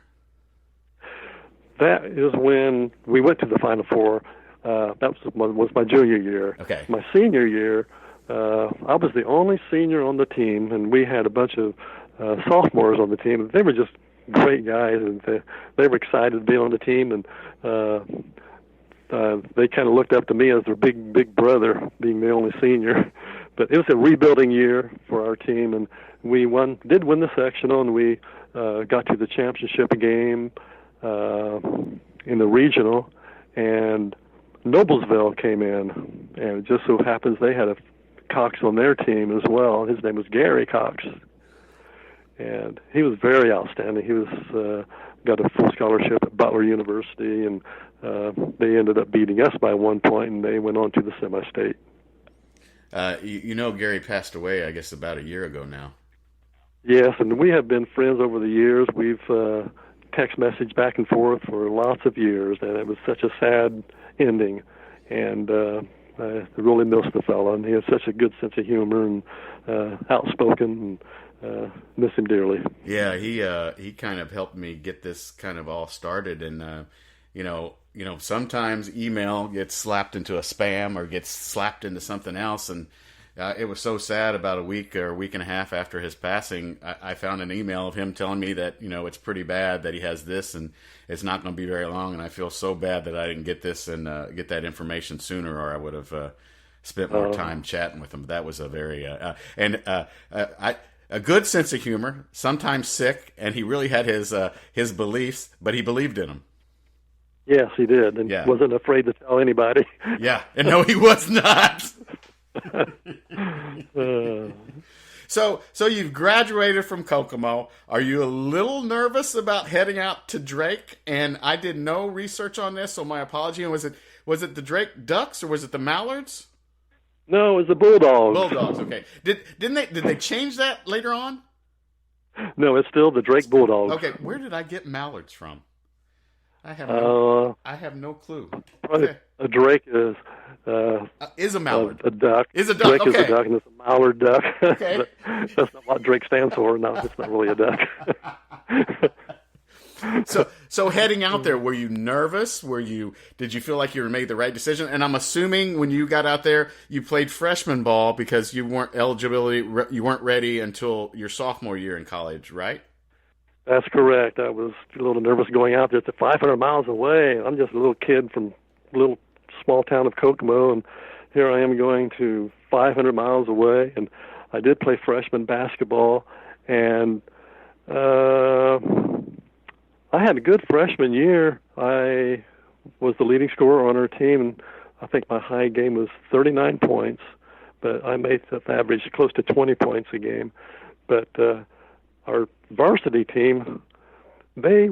That is when we went to the Final Four. That was my junior year. Okay. My senior year, I was the only senior on the team, and we had a bunch of sophomores on the team. They were just great guys, and they were excited to be on the team, and they kind of looked up to me as their big brother, being the only senior. But it was a rebuilding year for our team, and we did win the sectional, and we got to the championship game in the regional, and Noblesville came in, and it just so happens they had a Cox on their team as well. His name was Gary Cox, and he was very outstanding. He was got a full scholarship at Butler University, and they ended up beating us by 1 point, and they went on to the semi-state. You know, Gary passed away, I guess, about a year ago now. Yes, and we have been friends over the years. We've text message back and forth for lots of years, and it was such a sad ending, and I really miss the fella, and he has such a good sense of humor and outspoken, and miss him dearly. Yeah, he kind of helped me get this kind of all started, and you know, sometimes email gets slapped into a spam or gets slapped into something else, and it was so sad. About a week or a week and a half after his passing, I found an email of him telling me that, you know, it's pretty bad, that he has this and it's not going to be very long, and I feel so bad that I didn't get this and get that information sooner, or I would have spent more time chatting with him. That was a very a good sense of humor, sometimes sick, and he really had his beliefs, but he believed in them. Yes, he did, and wasn't afraid to tell anybody. Yeah, and no, he was not. So you've graduated from Kokomo. Are you a little nervous about heading out to Drake? And I did no research on this, so my apology. And was it the Drake Ducks or was it the Mallards? No, it was the Bulldogs. Bulldogs. Okay. Did they change that later on? No, it's still the Drake Bulldogs. Okay. Where did I get Mallards from? I have no clue. Okay. A Drake is a mallard. A duck. Is a duck. Drake okay. is a duck, and it's a mallard duck. Okay. That's not what Drake stands for. No, it's not really a duck. So heading out there, were you nervous? Did you feel like you made the right decision? And I'm assuming when you got out there, you played freshman ball because you weren't ready until your sophomore year in college, right? That's correct. I was a little nervous going out there. It's 500 miles away. I'm just a little kid from a little small town of Kokomo, and here I am going to 500 miles away. And I did play freshman basketball, and I had a good freshman year. I was the leading scorer on our team, and I think my high game was 39 points, but I made the average close to 20 points a game. But our varsity team, they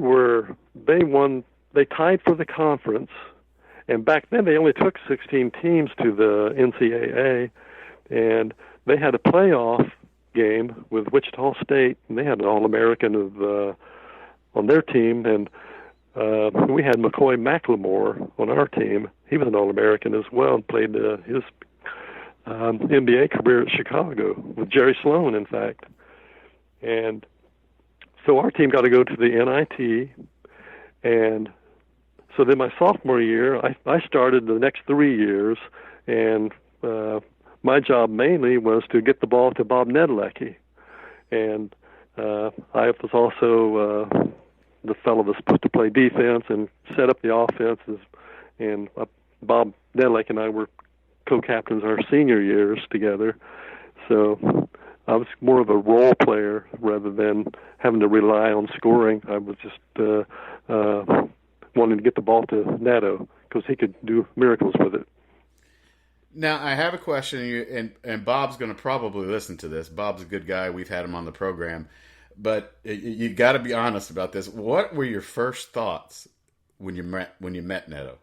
tied for the conference, and back then they only took 16 teams to the NCAA, and they had a playoff game with Wichita State, and they had an All-American on their team, and we had McCoy McLemore on our team. He was an All-American as well, and played his NBA career at Chicago with Jerry Sloan, in fact. And so our team got to go to the NIT, and so then my sophomore year, I started the next 3 years, and my job mainly was to get the ball to Bob Netolicky. And I was also the fellow that's supposed to play defense and set up the offenses. And Bob Netolicky and I were co-captains our senior years together. So I was more of a role player rather than having to rely on scoring. I was just wanting to get the ball to Nato because he could do miracles with it. Now, I have a question, and Bob's going to probably listen to this. Bob's a good guy. We've had him on the program. But you got to be honest about this. What were your first thoughts when you met Neto?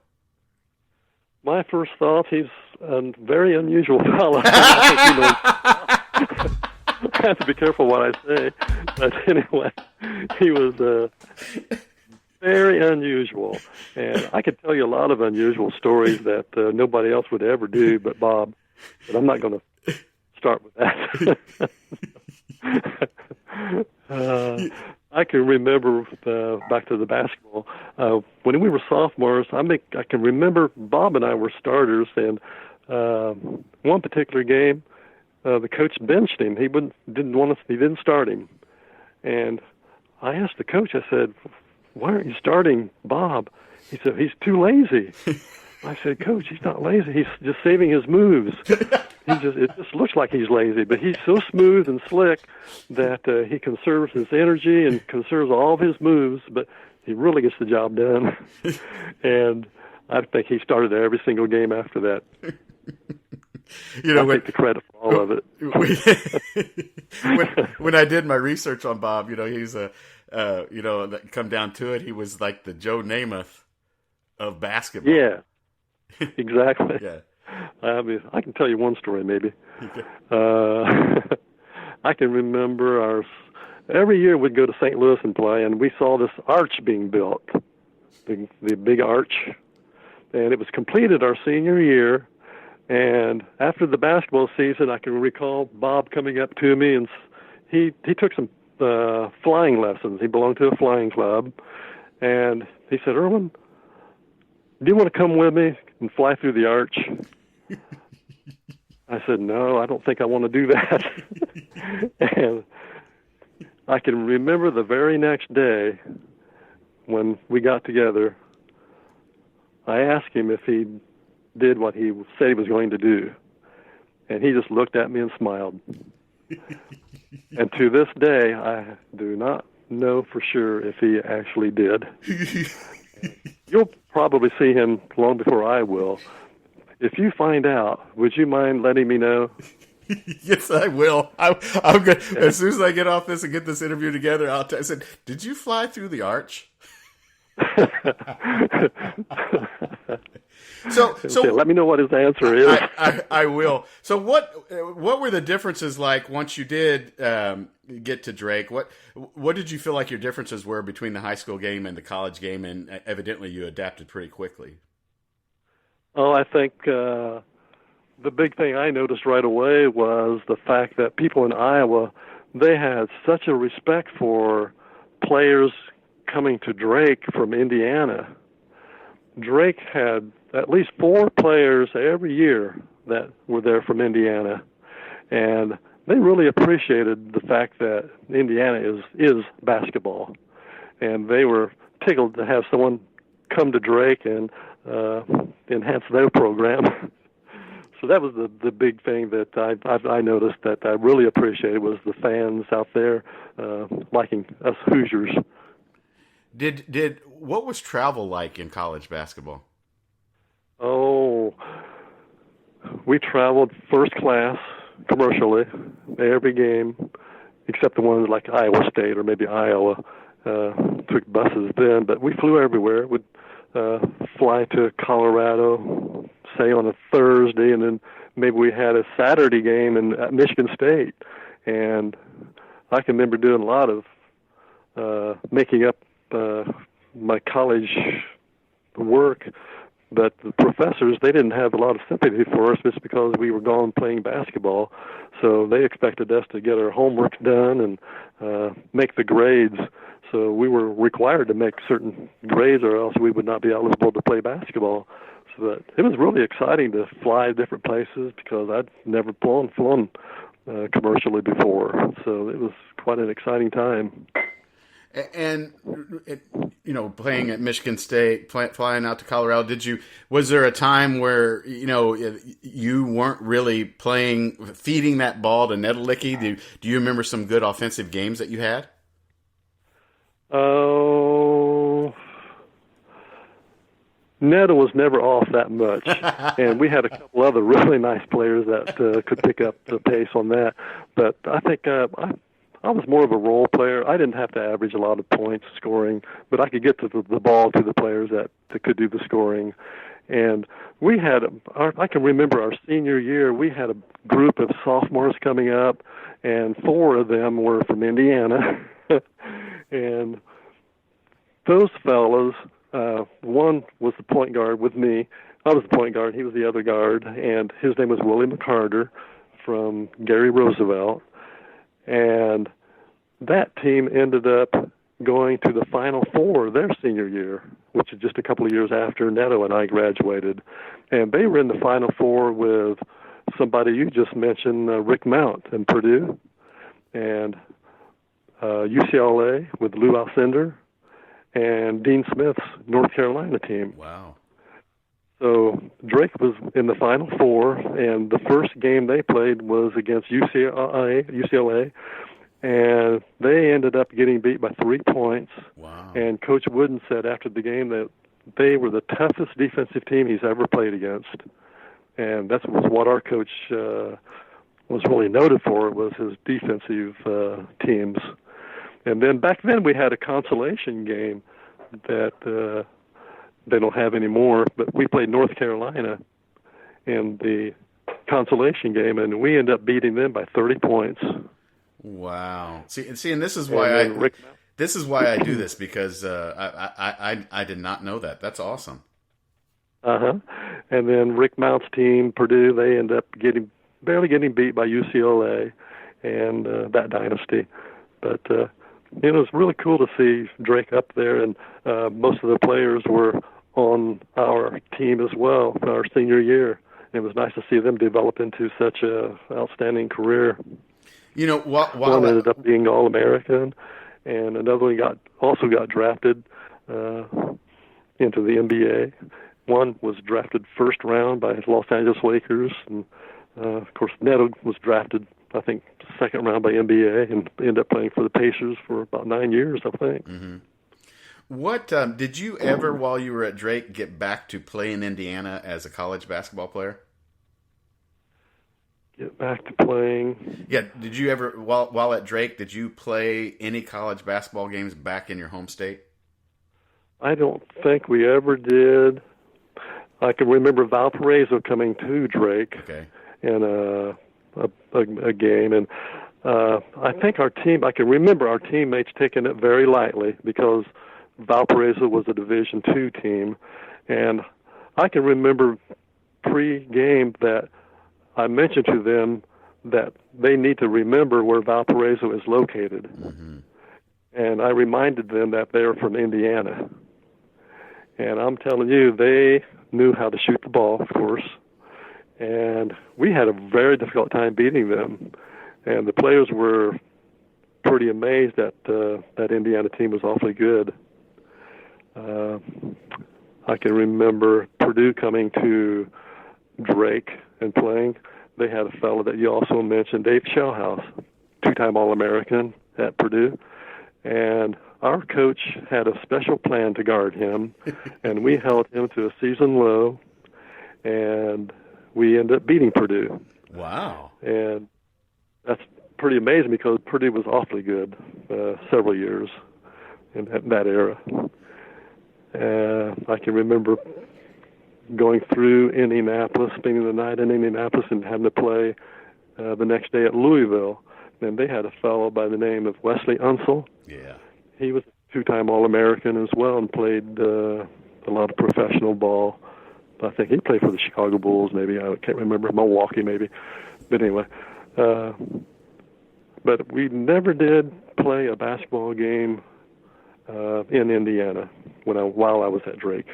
My first thought, he's a very unusual fellow. I have to be careful what I say. But anyway, he was very unusual. And I could tell you a lot of unusual stories that nobody else would ever do but Bob. But I'm not going to start with that. I can remember back to the basketball when we were sophomores. I can remember Bob and I were starters, and one particular game, the coach benched him. He didn't start him, and I asked the coach. I said, "Why aren't you starting Bob?" He said, "He's too lazy." I said, "Coach, he's not lazy. He's just saving his moves. It just looks like he's lazy, but he's so smooth and slick that he conserves his energy and conserves all of his moves, but he really gets the job done." And I think he started every single game after that. I take the credit for all of it. when I did my research on Bob, he's come down to it, he was like the Joe Namath of basketball. Yeah, exactly. Yeah. I mean, I can tell you one story, maybe. I can remember every year we'd go to St. Louis and play, and we saw this arch being built, the big arch, and it was completed our senior year. And after the basketball season, I can recall Bob coming up to me, and he took some flying lessons. He belonged to a flying club, and he said, "Erwin, do you want to come with me and fly through the arch?" I said, "No, I don't think I want to do that." And I can remember the very next day when we got together, I asked him if he did what he said he was going to do. And he just looked at me and smiled. And to this day, I do not know for sure if he actually did. You'll probably see him long before I will. If you find out, would you mind letting me know? Yes, I will. I'm good. As soon as I get off this and get this interview together, I said, "Did you fly through the arch?" So Okay, let me know what his answer is. I will. So what were the differences like once you did get to Drake? What did you feel like your differences were between the high school game and the college game? And evidently you adapted pretty quickly. Oh, I think the big thing I noticed right away was the fact that people in Iowa, they had such a respect for players coming to Drake from Indiana. Drake had at least 4 players every year that were there from Indiana, and they really appreciated the fact that Indiana is basketball, and they were tickled to have someone come to Drake and enhance their program. So that was the big thing that I noticed that I really appreciated was the fans out there liking us Hoosiers. Did what was travel like in college basketball? Oh, we traveled first class commercially every game, except the ones like Iowa State or maybe Iowa. Took buses then, but we flew everywhere. We'd fly to Colorado, say on a Thursday, and then maybe we had a Saturday game at Michigan State. And I can remember doing a lot of making up my college work, but the professors, they didn't have a lot of sympathy for us just because we were gone playing basketball. So they expected us to get our homework done and make the grades. So we were required to make certain grades or else we would not be eligible to play basketball. So that it was really exciting to fly to different places because I'd never flown commercially before. So it was quite an exciting time. And playing at Michigan State, flying out to Colorado, was there a time where, you weren't really feeding that ball to Netolicky? Do you remember some good offensive games that you had? Oh, Neto was never off that much. And we had a couple other really nice players that could pick up the pace on that. But I think I was more of a role player. I didn't have to average a lot of points scoring, but I could get to the ball to the players that could do the scoring. And we had, I can remember our senior year, we had a group of sophomores coming up, and 4 of them were from Indiana. And those fellows, one was the point guard with me. I was the point guard. He was the other guard, and his name was Willie McCarter from Gary Roosevelt. And that team ended up going to the Final Four their senior year, which is just a couple of years after Neto and I graduated. And they were in the Final Four with somebody you just mentioned, Rick Mount in Purdue, and UCLA with Lou Alcindor, and Dean Smith's North Carolina team. Wow. So Drake was in the Final Four, and the first game they played was against UCLA, and they ended up getting beat by 3 points. Wow. And Coach Wooden said after the game that they were the toughest defensive team he's ever played against. And that was what our coach was really noted for, was his defensive teams. And then back then we had a consolation game that they don't have anymore, but we played North Carolina in the consolation game, and we ended up beating them by 30 points. Wow. See, and this is why I do this, because I did not know that. That's awesome. Uh-huh. And then Rick Mount's team, Purdue, they ended up barely getting beat by UCLA and that dynasty. But it was really cool to see Drake up there, and most of the players were on our team as well for our senior year. It was nice to see them develop into such a outstanding career. One ended up being All-American, and another one also got drafted into the NBA. One was drafted first round by Los Angeles Lakers, and of course Neto was drafted, I think, second round by NBA, and ended up playing for the Pacers for about 9 years, I think. Mm-hmm. What did you ever, while you were at Drake, get back to play in Indiana as a college basketball player? Get back to playing. Yeah. Did you ever, while at Drake, did you play any college basketball games back in your home state? I don't think we ever did. I can remember Valparaiso coming to Drake Okay. in a game, and I think our team. I can remember our teammates taking it very lightly because Valparaiso was a Division II team, and I can remember pre-game that I mentioned to them that they need to remember where Valparaiso is located, and I reminded them that they're from Indiana. And I'm telling you, they knew how to shoot the ball, of course, and we had a very difficult time beating them. And the players were pretty amazed that that Indiana team was awfully good. I can remember Purdue coming to Drake and playing. They had a fellow that you also mentioned, Dave Shellhouse, two-time All-American at Purdue, and our coach had a special plan to guard him, and we held him to a season low, and we ended up beating Purdue. Wow. And that's pretty amazing because Purdue was awfully good several years in that era. I can remember going through Indianapolis, spending the night in Indianapolis, and having to play the next day at Louisville. And they had a fellow by the name of Wesley Unseld. Yeah. He was a two-time All-American as well and played a lot of professional ball. I think he played for the Chicago Bulls, maybe. I can't remember. Milwaukee, maybe. But anyway. But we never did play a basketball game in Indiana while I was at Drake.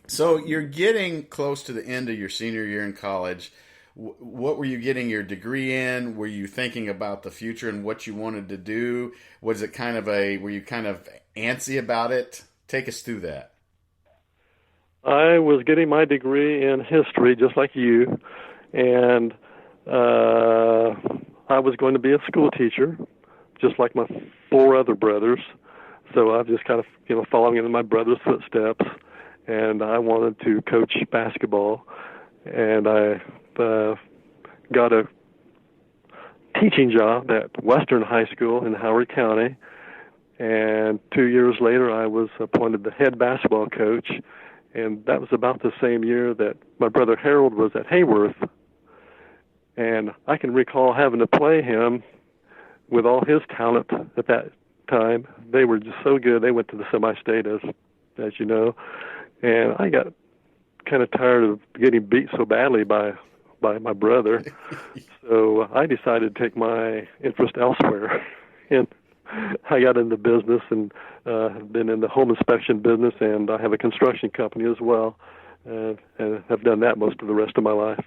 So you're getting close to the end of your senior year in college. What were you getting your degree in? Were you thinking about the future and what you wanted to do? Was it were you kind of antsy about it? Take us through that. I was getting my degree in history, just like you, and I was going to be a school teacher, just like my four other brothers. So I was just kind of, following in my brother's footsteps, and I wanted to coach basketball, and I got a teaching job at Western High School in Howard County, and 2 years later I was appointed the head basketball coach, and that was about the same year that my brother Harold was at Hayworth, and I can recall having to play him with all his talent at that time. They were just so good. They went to the semi-state, as you know, and I got kind of tired of getting beat so badly by my brother. So I decided to take my interest elsewhere. And I got into business and been in the home inspection business, and I have a construction company as well, and have done that most of the rest of my life.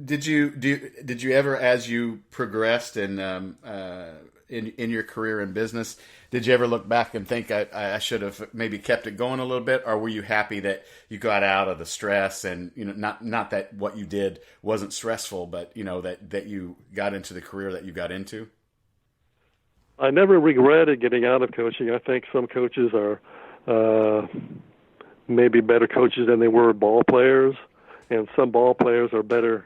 Did you ever, as you progressed in your career in business, did you ever look back and think I should have maybe kept it going a little bit, or were you happy that you got out of the stress and not that what you did wasn't stressful, but that you got into the career that you got into? I never regretted getting out of coaching. I think some coaches are maybe better coaches than they were ball players, and some ball players are better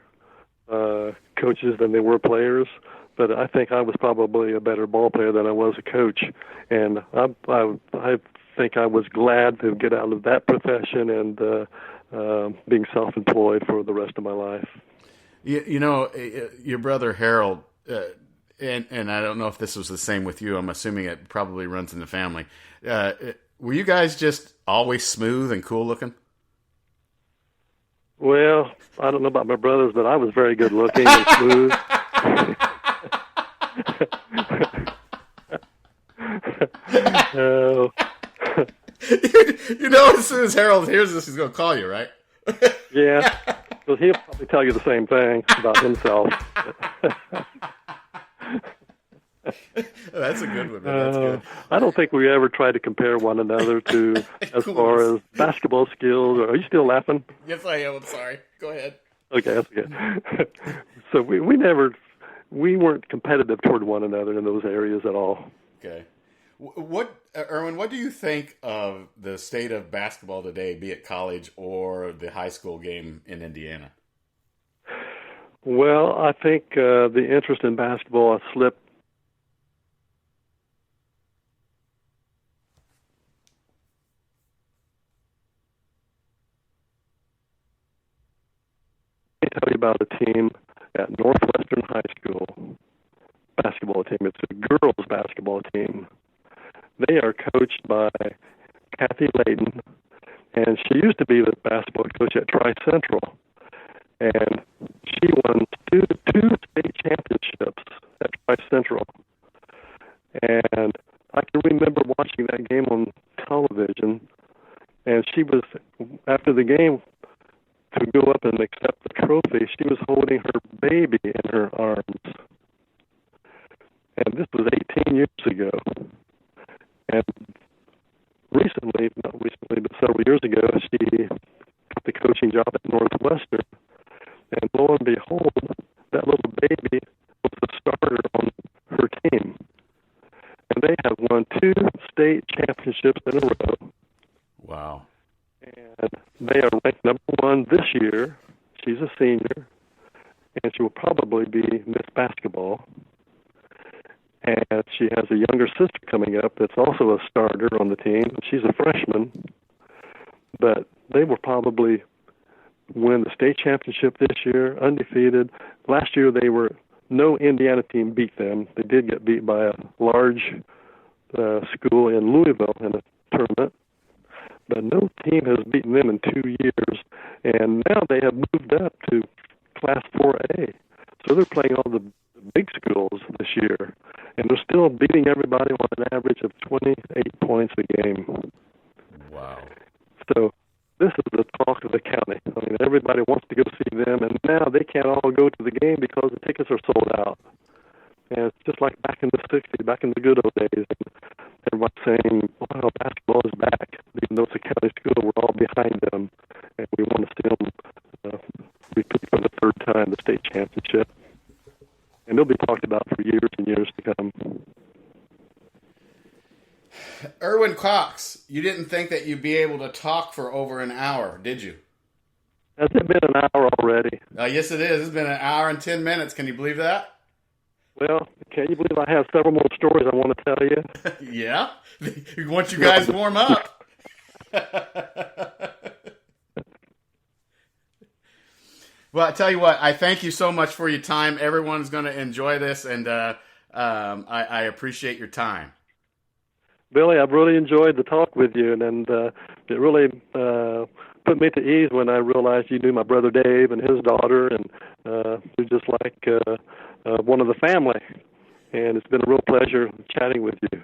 coaches than they were players. But I think I was probably a better ball player than I was a coach, and I think I was glad to get out of that profession and being self-employed for the rest of my life. Your brother Harold, and I don't know if this was the same with you. I'm assuming it probably runs in the family. Were you guys just always smooth and cool looking? Well, I don't know about my brothers, but I was very good looking and smooth. As soon as Harold hears this, he's going to call you, right? Yeah, because he'll probably tell you the same thing about himself. That's a good one, man. That's good. I don't think we ever tried to compare one another to as Cool. far as basketball skills. Are you still laughing? Yes, I am. I'm sorry. Go ahead. Okay, that's good. So we weren't competitive toward one another in those areas at all. Okay. Erwin, what do you think of the state of basketball today, be it college or the high school game in Indiana? Well, I think the interest in basketball has slipped. Let me tell you about a team at Northwestern High School, basketball team. It's a girls' basketball team. They are coached by Kathy Layton, and she used to be the basketball coach at Tri-Central. And she won two state championships at Tri-Central. And I can remember watching that game on television, and she was, after the game, to go up and accept the trophy, she was holding her baby in her arms. And this was 18 years ago. And recently, not recently, but several years ago, she got the coaching job at Northwestern. And lo and behold, that little baby was the starter on her team. And they have won 2 state championships in a row. Wow. And they are ranked number 1 this year. She's a senior, and she will probably be Miss Basketball. And she has a younger sister coming up that's also a starter on the team. She's a freshman. But they will probably win the state championship this year, undefeated. Last year, no Indiana team beat them. They did get beat by a large school in Louisville in a tournament. But no team has beaten them in 2 years. And now they have moved up to Class 4A. So they're playing all the big schools this year. And they're still beating everybody on an average of 28 points a game. Wow. So this is the talk of the county. I mean, everybody wants to go see them, and now they can't all go to the game because the tickets are sold out. And it's just like back in the 60s, back in the good old days. And everybody's saying, wow, basketball is back. Even though it's a county school, we're all behind them. And we want to see them repeat for the 3rd time the state championship. And they'll be talked about for years and years to come. Erwin Cox, you didn't think that you'd be able to talk for over an hour, did you? Has it been an hour already? Yes, it is. It's been an hour and 10 minutes. Can you believe that? Well, can you believe I have several more stories I want to tell you? Yeah? Once you guys warm up. Well, I tell you what, I thank you so much for your time. Everyone's going to enjoy this, and I appreciate your time. Billy, I've really enjoyed the talk with you, and it really put me to ease when I realized you knew my brother Dave and his daughter, and you're just like one of the family. And it's been a real pleasure chatting with you.